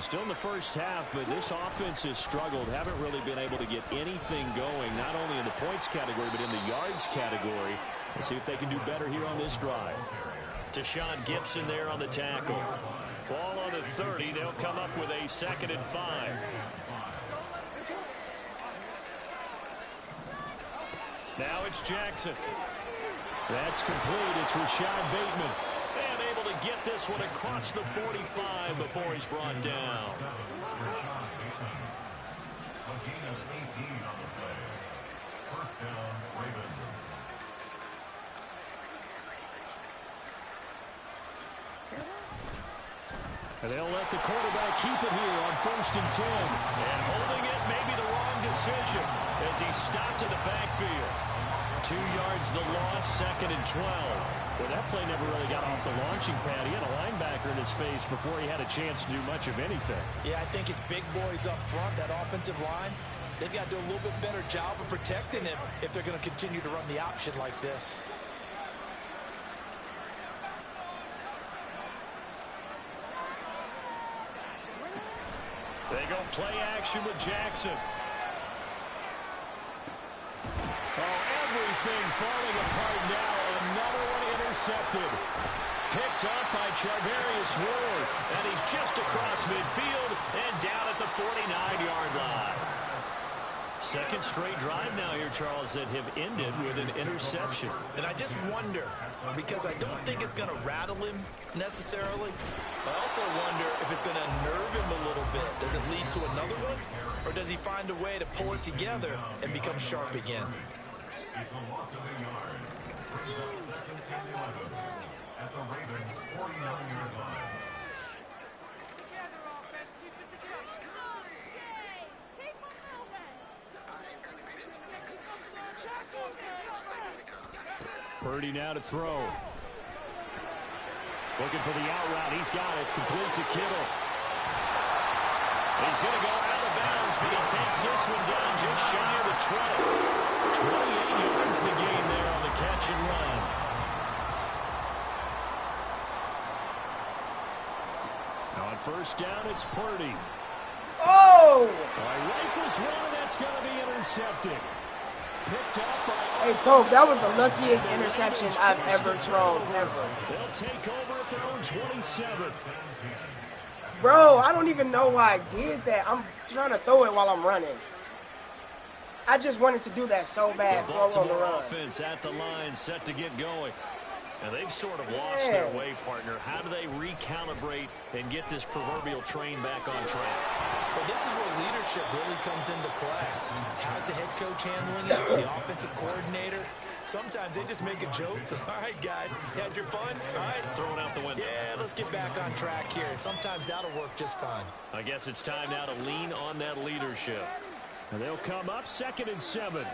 Still in the first half, but this offense has struggled. Haven't really been able to get anything going, not only in the points category, but in the yards category. We'll see if they can do better here on this drive. Deshaun Gibson there on the tackle. Ball on the 30. They'll come up with a 2nd and 5. Now it's Jackson. That's complete. It's Rashad Bateman. And able to get this one across the 45 before he's brought down. A gain of 18 on the play. 1st down, Ravens. And they'll let the quarterback keep it here on 1st and 10. And holding it may be the wrong decision as he stopped in the backfield. 2 yards the loss, 2nd and 12. Well, that play never really got off the launching pad. He had a linebacker in his face before he had a chance to do much of anything. Yeah, I think it's big boys up front, that offensive line. They've got to do a little bit better job of protecting him if they're going to continue to run the option like this. They go play action with Jackson. Oh, everything falling apart now. Another one intercepted. Picked up by Charvarius Ward. And he's just across midfield and down at the 49-yard line. Second straight drive now here, Charles, that have ended with an interception. And I just wonder, because I don't think it's going to rattle him necessarily, I also wonder if it's going to unnerve him a little bit. Does it lead to another one? Or does he find a way to pull it together and become sharp again? It's a loss of a yard. Brings up 2nd and 11 at the Ravens' 49-yard line. Purdy now to throw. Looking for the out route. He's got it. Complete to Kittle. He's going to go out of bounds, but he takes this one down just shy of the 20. 28 yards the gain there on the catch and run. Now on first down, it's Purdy. Oh! Rifles one, and that's going to be intercepted. Picked up by... Hey, Tobe, that was the luckiest interception I've ever thrown, ever. They'll take over at their own 27. Bro, I don't even know why I did that. I'm trying to throw it while I'm running. I just wanted to do that so bad, The throw on the Baltimore run. offense at the line, set to get going. Now they've sort of lost their way, partner. How do they recalibrate and get this proverbial train back on track? Well, this is where leadership really comes into play. How's the head coach handling it? The offensive coordinator? Sometimes they just make a joke. All right, guys, had your fun? All right. Throw it out the window. Yeah, let's get back on track here. And sometimes that'll work just fine. I guess it's time now to lean on that leadership. And they'll come up 2nd and 7.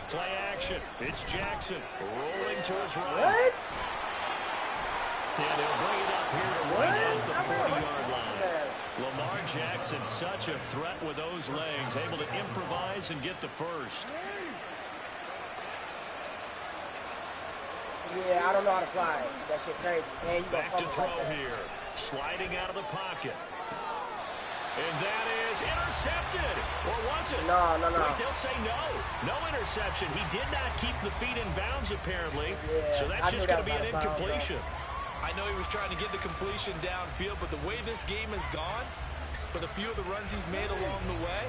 Play action. It's Jackson rolling to his right. What? Yeah, they'll bring it up here to right at the 40-yard line. Lamar Jackson, such a threat with those legs, able to improvise and get the first. Yeah, I don't know how to slide. That shit crazy. Man, you Back to gonna throw like that. here. Sliding out of the pocket. And that is intercepted. Or was it? No. Wait, they'll say no. No interception. He did not keep the feet in bounds, apparently. Yeah, So that's I just knew going to that be was an out of bounds, incompletion. I know he was trying to get the completion downfield, but the way this game has gone, with a few of the runs he's made along the way,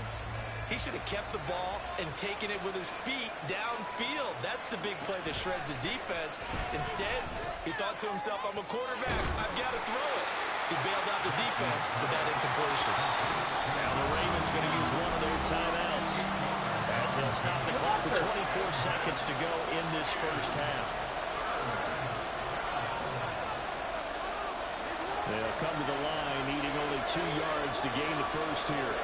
he should have kept the ball and taken it with his feet downfield. That's the big play that shreds the defense. Instead, he thought to himself, I'm a quarterback. I've got to throw it. He bailed out the defense with that incompletion. Now the Ravens going to use one of their timeouts as they'll stop the clock with 24 seconds to go in this first half. They'll come to the line, needing only 2 yards to gain the first here.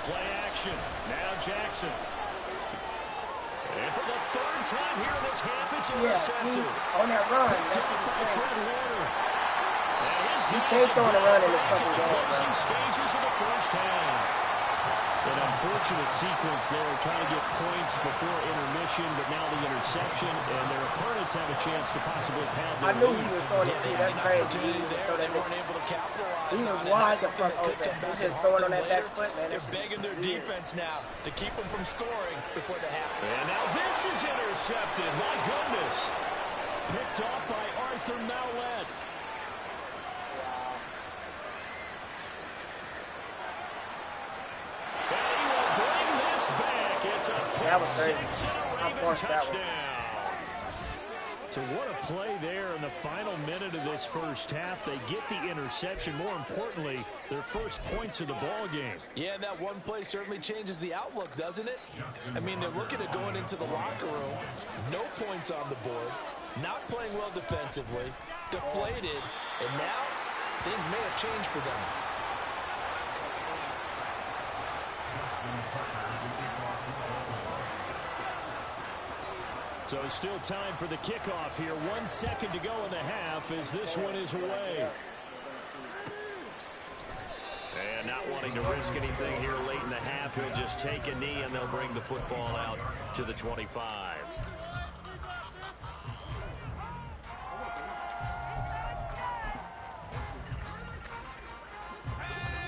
Play action. Now Jackson. And for the 3rd time here in this half, it's Yeah, intercepted. see, on that run, that Picked shit up by was Fred crazy. Warner. And his You guys can't have throw on the run in this back fucking at the game, closing bro. stages of the first half. An unfortunate sequence there, trying to get points before intermission, but now the interception, and their opponents have a chance to possibly pad I their knew lead. he was throwing it too. That's crazy. He Opportunity didn't there, throw they that weren't bitch. able to capitalize He was on it. wide That's the something fuck that could open. come He's back just and throwing haunt on them that back later. foot, man. They're That shit begging their was weird. defense now to keep them from scoring before the half. And now this is intercepted. My goodness. Picked off by Arthur Maulet. And he will bring this back. It's a That was crazy. pick-six and a I Raven forced that one. touchdown. So what a play there in the final minute of this first half. They get the interception. More importantly, their first points of the ball game. Yeah, and that one play certainly changes the outlook, doesn't it? I mean, they're looking at going into the locker room, no points on the board, not playing well defensively, deflated, and now things may have changed for them. So still time for the kickoff here. 1 second to go in the half as this one is away. And not wanting to risk anything here late in the half, he'll just take a knee and they'll bring the football out to the 25.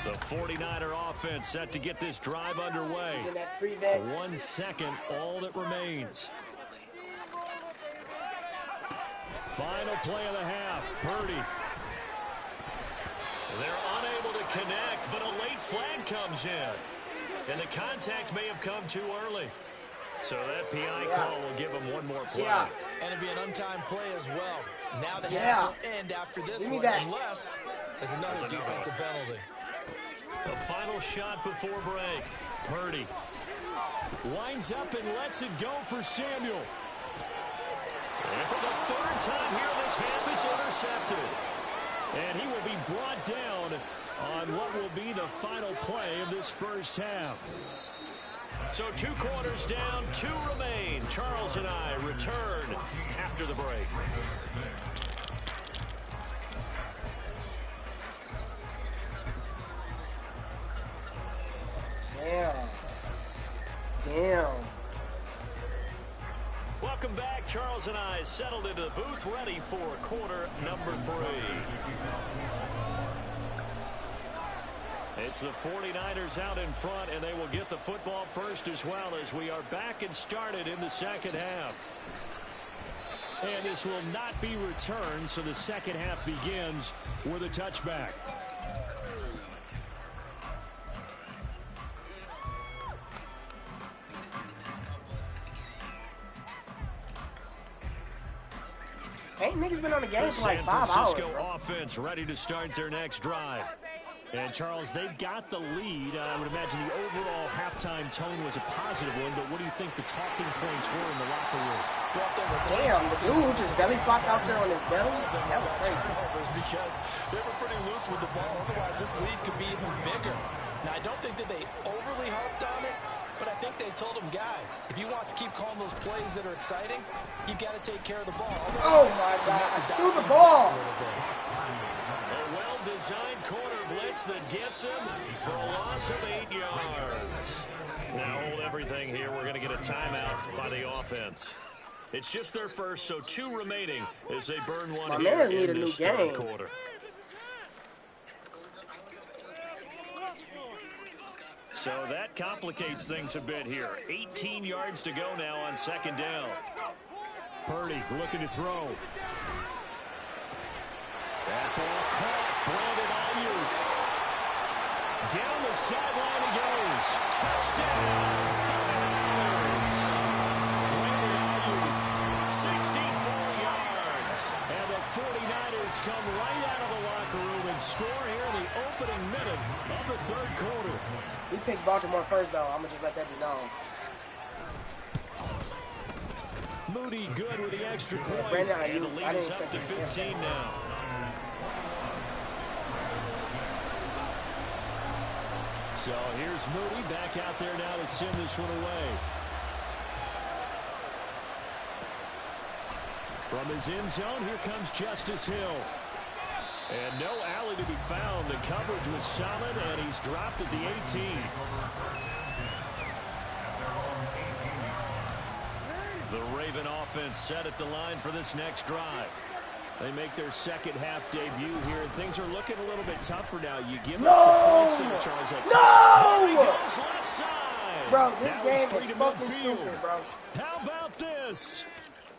The 49er offense set to get this drive underway. He's in that prevent. 1 second, all that remains. Final play of the half. Purdy. They're unable to connect, but a late flag comes in. And the contact may have come too early. So that PI call will give him one more play. Yeah. And it'll be an untimed play as well. Now the half will end after this one, unless there's another defensive penalty. The final shot before break. Purdy winds up and lets it go for Samuel. And for the third time here this half, it's intercepted. And he will be brought down on what will be the final play of this first half. So 2 quarters down, 2 remain. Charles and I return after the break. Damn. Welcome back. Charles and I settled into the booth, ready for quarter number 3. It's the 49ers out in front, and they will get the football first as well as we are back and started in the second half. And this will not be returned, so the second half begins with a touchback. Ain't niggas been on the game The for like San 5 hours, Francisco bro. offense ready to start their next drive. And, Charles, they've got the lead. I would imagine the overall halftime tone was a positive one, but what do you think the talking points were in the locker room? Damn, the dude who just belly flopped out there on his belly, that was crazy. Because they were pretty loose with the ball. Otherwise, this lead could be even bigger. Now, I don't think that they overly harped on it, but I think they told him, guys, if you want to keep calling those plays that are exciting, you've got to take care of the ball. Oh, my God. I threw the ball. A well-designed corner blitz that gets him for a loss of 8 yards. Now hold everything here. We're going to get a timeout by the offense. It's just their first, so 2 remaining as they burn one here in this third quarter. So that complicates things a bit here. 18 yards to go now on second down. Purdy looking to throw. That ball caught. Brandon Ayuk. Down the sideline he goes. Touchdown. 64 yards. And the 49ers come right out of the locker room and score here in the opening minute of the third quarter. We picked Baltimore first, though. I'm going to just let that be known. Moody good with the extra point. Brandon And the Ayuk, lead is up to 15 now. So here's Moody back out there now to send this one away. From his end zone, here comes Justice Hill. And no alley to be found. The coverage was solid, and he's dropped at the 18. The Raven offense set at the line for this next drive. They make their second half debut here, and things are looking a little bit tougher now. You give No! up the points, Charles. Goes left side. Bro, this That game was is free to fucking midfield. stupid, bro. How about this?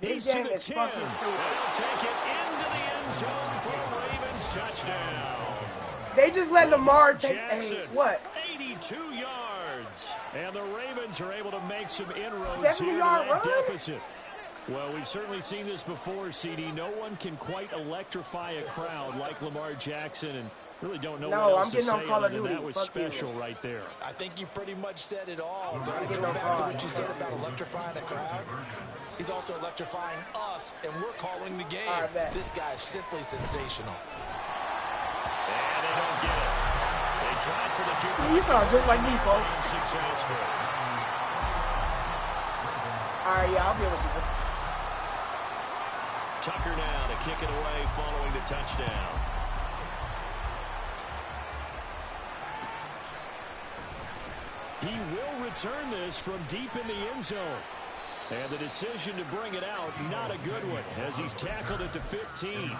This He's game to the is 10. fucking stupid. They'll take it into the end zone for a Ravens touchdown. They just let Lamar take Jackson, a, what? 82 yards. And the Ravens are able to make some inroads 70 here to yard that run? deficit. Well, we've certainly seen this before, CD. No one can quite electrify a crowd like Lamar Jackson, and really don't know No, what else I'm to getting on say Call other of than Duty. that was Fuck you. special right there. I think you pretty much said it all. But I'm to getting go on back to Call. what you said about electrifying a crowd, he's also electrifying us, and we're calling the game. All right, bet. This guy's simply sensational. And they don't get it. They tried for the 2-point. You sound just like me, folks. Unsuccessful. All right, yeah, I'll be able to see it. Tucker now to kick it away following the touchdown. He will return this from deep in the end zone. And the decision to bring it out, not a good one, as he's tackled it to 15. Take over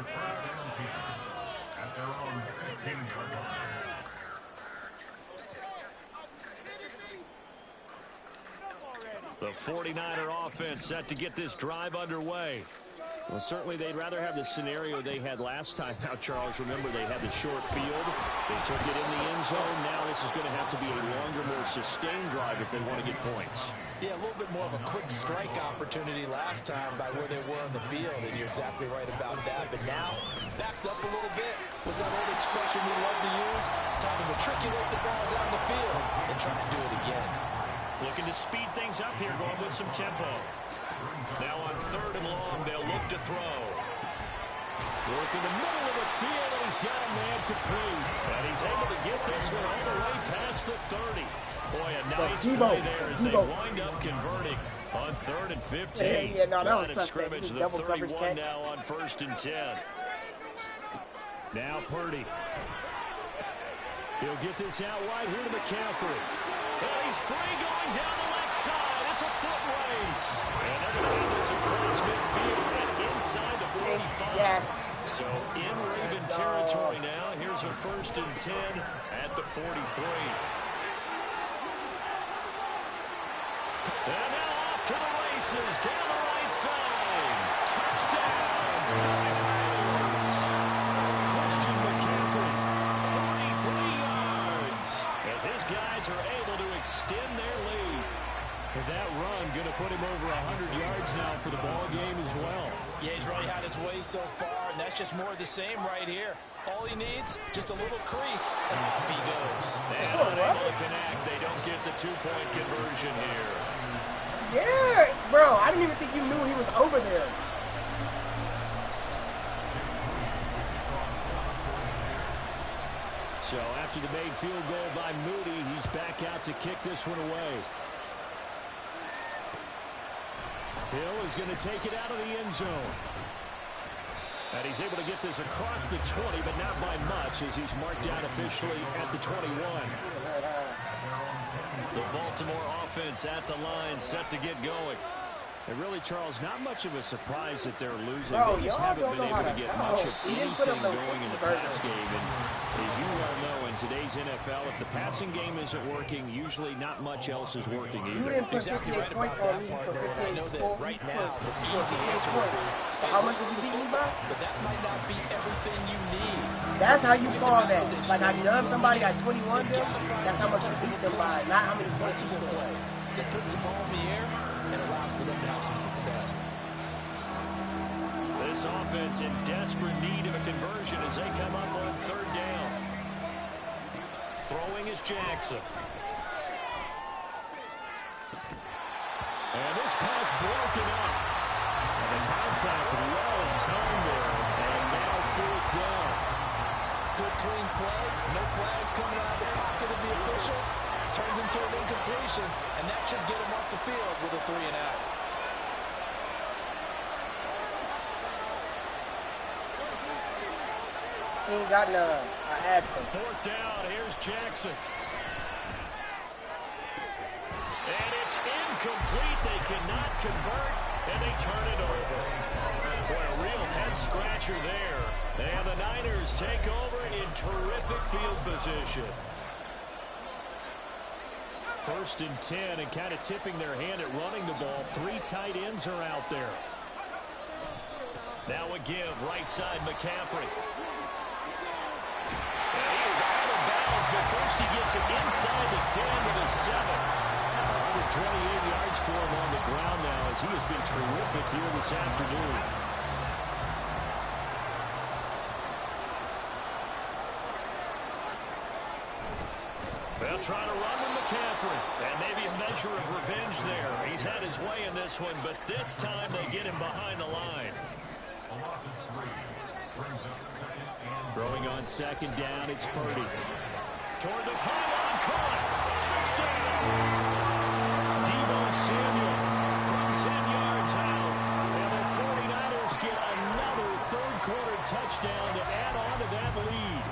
first down team at their own 15-yard line. The 49er offense set to get this drive underway. Well, certainly they'd rather have the scenario they had last time. Now, Charles, remember they had the short field. They took it in the end zone. Now this is going to have to be a longer, more sustained drive if they want to get points. Yeah, a little bit more of a quick strike opportunity last time by where they were on the field, and you're exactly right about that. But now, backed up a little bit, was that old expression we love to use? Time to matriculate the ball down the field and try to do it again. Looking to speed things up here, going with some tempo. Now on 3rd and long, they'll look to throw. Work in the middle of the field, and he's got a man complete. And he's able to get this one all the way past the 30. Boy, a nice play there as they wind up converting on 3rd and 15. Yeah, no, that was Line of such scrimmage, a the double coverage 31 catch. now on 1st and 10. Now Purdy. He'll get this out wide here to McCaffrey. And he's free going down the left side. It's a foot race. And they're going to have this across midfield and inside the 45. Yes. So in Raven territory now. Here's a 1st and 10 at the 43. And now off to the races, down the right side. Touchdown, 49ers. Christian McCaffrey, 43 yards. As his guys are able to extend their lead. And that run going to put him over 100 yards now for the ball game as well. Yeah, he's really had his way so far, and that's just more of the same right here. All he needs, just a little crease, and off he goes. And unable to connect, they don't get the 2-point conversion here. Yeah, bro, I didn't even think you knew he was over there. So after the made field goal by Moody, he's back out to kick this one away. Hill is going to take it out of the end zone. And he's able to get this across the 20, but not by much as he's marked down officially at the 21. The Baltimore offense at the line, set to get going. And really, Charles, not much of a surprise that they're losing. Bro, they just y'all haven't don't been know able how to get to much go. of He didn't anything put up no going in the 60 pass burger. game. And as you well know, in today's NFL, if the passing game isn't working, usually not much else is working You either. didn't put Exactly 58 right points about on me that, for partner, and I 58 know that score. right You now, put the 58 easy answer would points. be, But how much did you beat me by? but that might not be everything you need. That's how you call that. Like I dubbed somebody at 21 them, that's how much you beat them by, not how many points you scored. Plays that puts the ball in the air and allows for them to have some success. This offense in desperate need of a conversion as they come up on 3rd down. Throwing is Jackson. And this pass broken up. And the contact well timed there. And now 4th down. Good clean play. No flags coming out of the pocket of the officials. Turns into an incompletion, and that should get him off the field with a 3-and-out. He ain't got none. I asked him. 4th down. Here's Jackson. And it's incomplete. They cannot convert, and they turn it over. Boy, a real head-scratcher there. And the Niners take over in terrific field position. 1st and 10, and kind of tipping their hand at running the ball. 3 tight ends are out there. Now a give, right side, McCaffrey. And he is out of bounds, but first he gets it inside the 10 to the 7. 128 yards for him on the ground now as he has been terrific here this afternoon. They'll try to run with McCaffrey. And maybe a measure of revenge there. He's had his way in this one, but this time they get him behind the line. A loss of 3 brings up 2nd and Throwing on 2nd down, it's Purdy. Toward the pylon, caught. Touchdown! Deebo Samuel from 10 yards out. And the 49ers get another 3rd quarter touchdown to add on to that lead.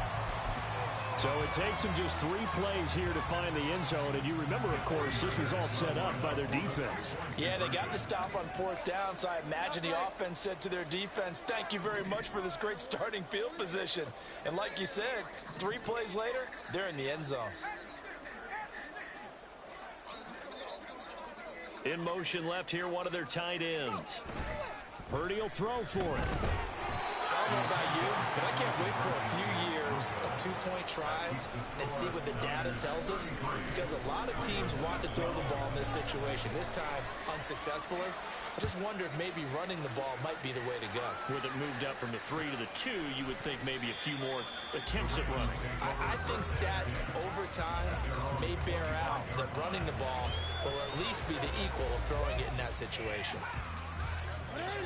So it takes them just 3 plays here to find the end zone. And you remember, of course, this was all set up by their defense. Yeah, they got the stop on 4th down, so I imagine the offense said to their defense, thank you very much for this great starting field position. And like you said, 3 plays later, they're in the end zone. In motion left here, one of their tight ends. Purdy will throw for it. I don't know about you, but I can't wait for a few years of two-point tries and see what the data tells us, because a lot of teams want to throw the ball in this situation. This time, unsuccessfully. I just wonder if maybe running the ball might be the way to go. With it moved up from the 3 to the 2, you would think maybe a few more attempts at running. I think stats over time may bear out that running the ball will at least be the equal of throwing it in that situation.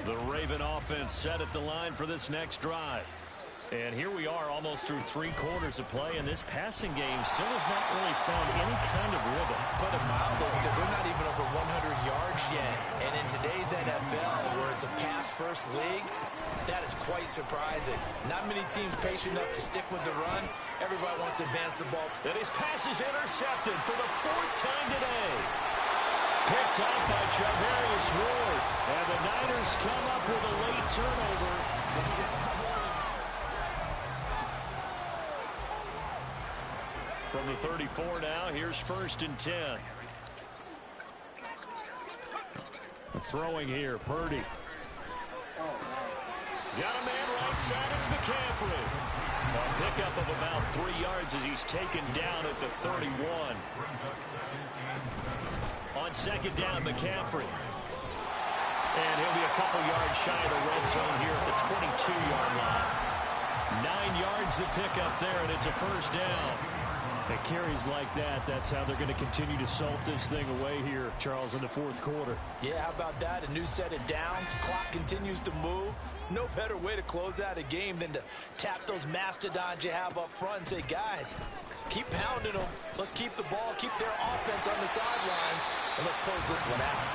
The Raven offense set at the line for this next drive. And here we are almost through 3 quarters of play, and this passing game still has not really found any kind of rhythm. Put it mildly, because they're not even over 100 yards yet. And in today's NFL, where it's a pass-first league, that is quite surprising. Not many teams patient enough to stick with the run. Everybody wants to advance the ball. And his pass is intercepted for the 4th time today. Picked up by Charvarius Ward. And the Niners come up with a late turnover. From the 34 now, here's 1st and 10. Throwing here, Purdy. Got a man right side, it's McCaffrey. A pickup of about 3 yards as he's taken down at the 31. On 2nd down, McCaffrey. And he'll be a couple yards shy of the red zone here at the 22-yard line. 9 yards to pick up there, and it's a 1st down. And carries like that, that's how they're going to continue to salt this thing away here, Charles, in the 4th quarter. Yeah, how about that? A new set of downs. Clock continues to move. No better way to close out a game than to tap those mastodons you have up front and say, guys, keep pounding them. Let's keep the ball, keep their offense on the sidelines, and let's close this one out.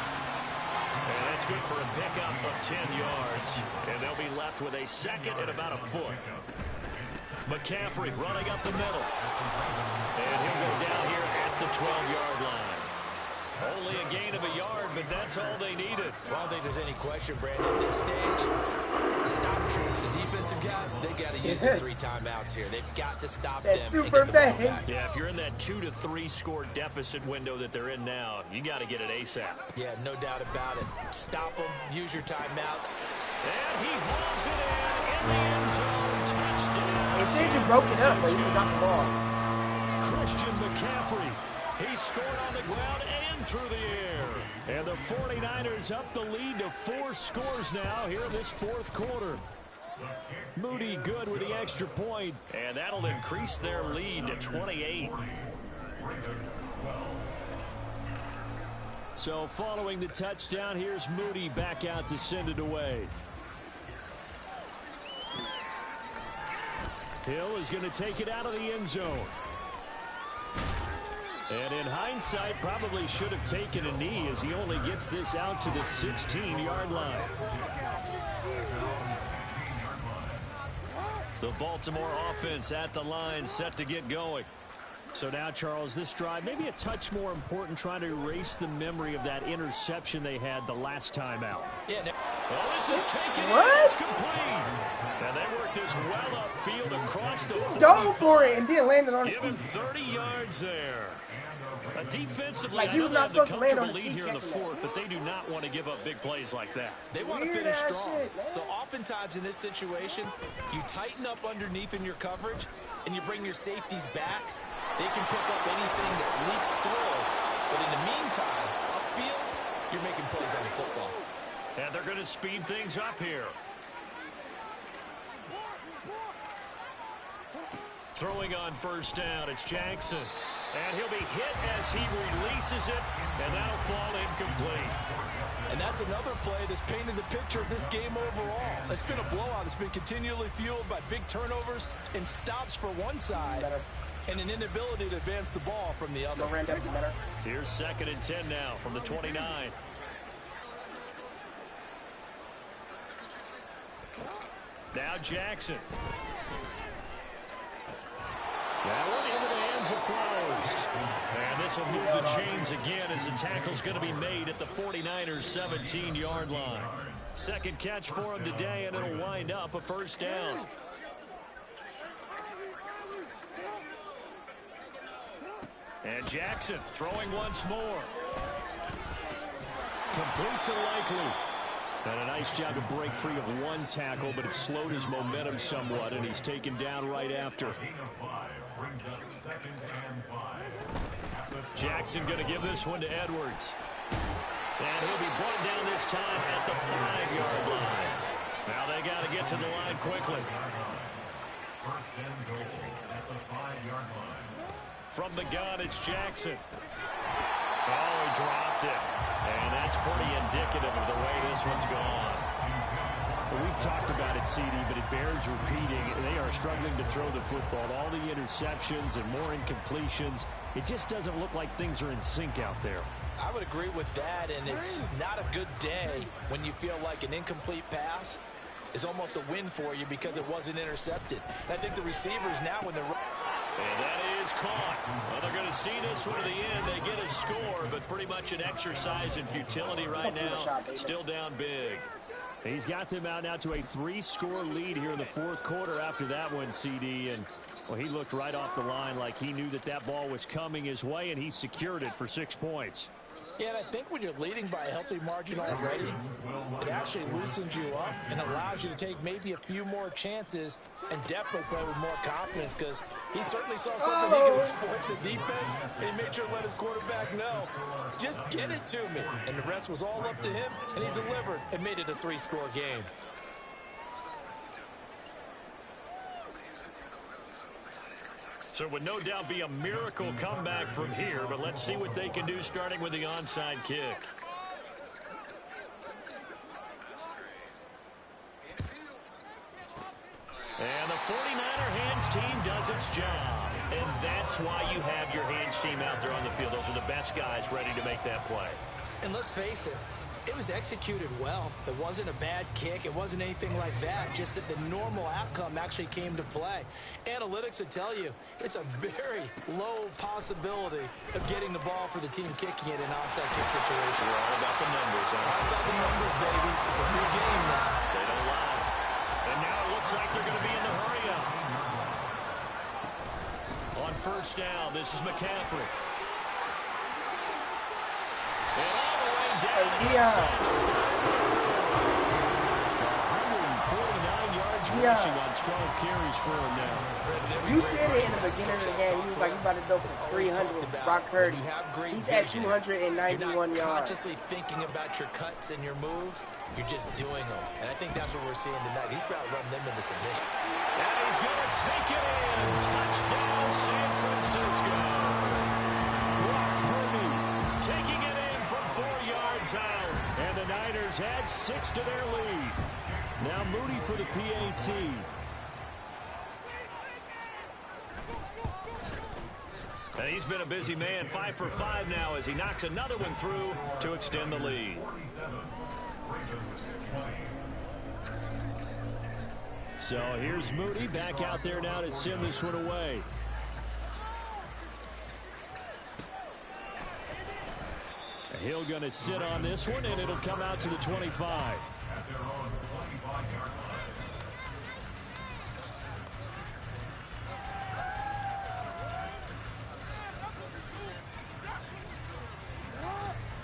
And that's good for a pickup of 10 yards. And they'll be left with a 2nd and about a foot. McCaffrey running up the middle. And he'll go down here at the 12-yard line. Only a gain of a yard, but that's all they needed. Well, I don't think there's any question, Brandon, at this stage. The stop troops, the defensive guys, they got to use the 3 timeouts here. They've got to stop them. Super bad. Yeah, if you're in that 2 to 3 score deficit window that they're in now, you got to get it ASAP. Yeah, no doubt about it. Stop them, use your timeouts. And he hauls it in the end zone. Touchdown. They said you broke it up, but you dropped the ball. Christian McCaffrey. He scored on the ground and through the air. And the 49ers up the lead to 4 scores now here in this 4th quarter. Moody good with the extra point, and that'll increase their lead to 28. So following the touchdown, here's Moody back out to send it away. Hill is going to take it out of the end zone. And in hindsight, probably should have taken a knee as he only gets this out to the 16-yard line. The Baltimore offense at the line, set to get going. So now, Charles, this drive maybe a touch more important, trying to erase the memory of that interception they had the last time out. Yeah. Well, this is taken. It's complete. And they work this well upfield across the field. Dove for it and then landed on his Give him feet. 30 yards there. Defensively, like he was not supposed to land on his feet here in the catching 4th, but they do not want to give up big plays like that. They want to finish strong. So oftentimes in this situation, you tighten up underneath in your coverage, and you bring your safeties back. They can pick up anything that leaks through. But in the meantime, upfield, you're making plays on the football. And they're going to speed things up here. Throwing on 1st down, it's Jackson. And he'll be hit as he releases it, and that'll fall incomplete. And that's another play that's painted the picture of this game overall. It's been a blowout. It's been continually fueled by big turnovers and stops for one side and an inability to advance the ball from the other. Here's 2nd and 10 now from the 29. Now Jackson. That one into the hands of Flowers. And this will move the chains again as the tackle's going to be made at the 49ers' 17-yard line. 2nd catch for him today, and it'll wind up a 1st down. And Jackson throwing once more. Complete to Likely. And a nice job to break free of one tackle, but it slowed his momentum somewhat, and he's taken down right after. Jackson going to give this one to Edwards. And he'll be brought down this time at the 5-yard line. Now they got to get to the line quickly. First and goal at the 5-yard line. From the gun, it's Jackson. Oh, he dropped it. And that's pretty indicative of the way this one's gone. Well, we've talked about it, CD, but it bears repeating. They are struggling to throw the football. All the interceptions and more incompletions. It just doesn't look like things are in sync out there. I would agree with that, and it's not a good day when you feel like an incomplete pass is almost a win for you because it wasn't intercepted. And I think the receivers now, when they're... And that is caught. Well, they're going to see this one to the end. They get a score, but pretty much an exercise in futility right now. Still down big. He's got them out now to a 3-score lead here in the fourth quarter after that one, CD. And, well, he looked right off the line like he knew that that ball was coming his way, and he secured it for 6 points. Yeah, and I think when you're leading by a healthy margin already, it actually loosens you up and allows you to take maybe a few more chances and definitely play with more confidence, because he certainly saw something he could exploit in the defense, and he made sure to let his quarterback know, just get it to me. And the rest was all up to him, and he delivered and made it a 3-score game. So it would no doubt be a miracle comeback from here, but let's see what they can do starting with the onside kick. And the 49er hands team does its job. And that's why you have your hands team out there on the field. Those are the best guys ready to make that play. And let's face it, it was executed well. It wasn't a bad kick. It wasn't anything like that. Just that the normal outcome actually came to play. Analytics will tell you it's a very low possibility of getting the ball for the team kicking it in an onside kick situation. We're all about the numbers, huh? All about the numbers, baby. It's a new game now. They don't lie. And now it looks like they're going to be in the hurry up. On first down, this is McCaffrey. And all the way down. 149 yards rushing on 12 carries for him now. You said it in the beginning of the game. He was like, you about to go for 300 with Brock Purdy. He's at 291 You're not yards. consciously thinking about your cuts and your moves. You're just doing them. And I think that's what we're seeing tonight. He's about to run them into submission. And he's going to take it in. Touchdown, San Francisco. Brock Purdy taking it in from 4 yards out. And the Niners add 6 to their lead. Now Moody for the PAT. And he's been a busy man, 5 for 5 now as he knocks another one through to extend the lead. So here's Moody back out there now to send this one away. Hill going to sit on this one, and it'll come out to the 25.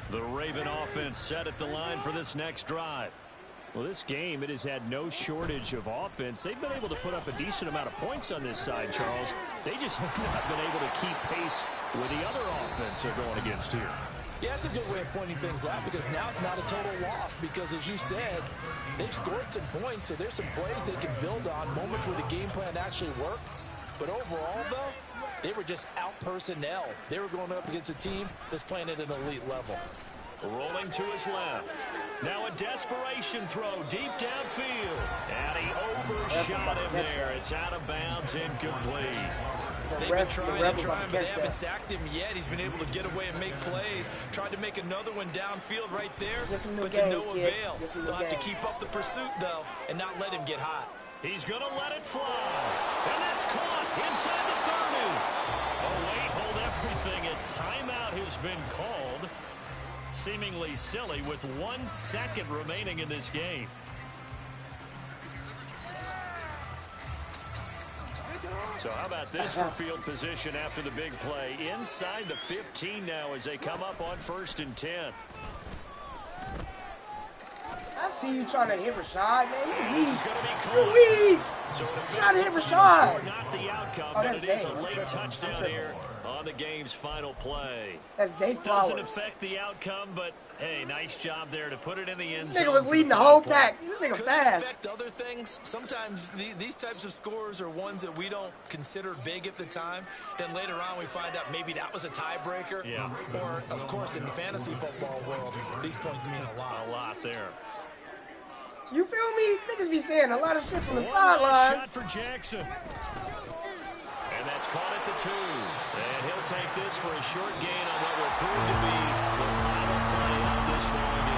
The Raven offense set at the line for this next drive. Well, this game, it has had no shortage of offense. They've been able to put up a decent amount of points on this side, Charles. They just have not been able to keep pace with the other offense they're going against here. Yeah, that's a good way of pointing things out, because now it's not a total loss, because as you said, they've scored some points, so there's some plays they can build on, moments where the game plan actually worked. But overall, though, they were just out personnel. They were going up against a team that's playing at an elite level. Rolling to his left. Now a desperation throw deep downfield. And he overshot him there. It's out of bounds, incomplete. They've been trying and trying, but they haven't sacked him yet. He's been able to get away and make plays. Tried to make another one downfield right there, but to no avail. They'll have to keep up the pursuit, though, and not let him get hot. He's going to let it fly. And that's caught inside the 30. Oh, wait, hold everything. A timeout has been called. Seemingly silly with 1 second remaining in this game. So how about this for field position after the big play? Inside the 15 now as they come up on 1st and 10. I see you trying to hit Rashad, man. You This is going to be weak. caught. You're weak. So an Trying to hit offensive Rashad. score, not the outcome, Oh, but that's it is a Zay. late I'm touchdown tripping. here on the game's final play. That's Zay Doesn't Flowers. affect the outcome, but hey, nice job there to put it in the end This zone. nigga was for leading the final whole point. pack. This nigga Could fast. affect other things. Sometimes these types of scores are ones that we don't consider big at the time. Then later on we find out maybe that was a tiebreaker. Yeah. Or, of course, in the fantasy football world, these points mean a lot. A lot there. You feel me? Niggas be saying a lot of shit from the One last sidelines. shot for Jackson. And that's caught at the 2. And he'll take this for a short gain on what will prove to be the final play of this ball game.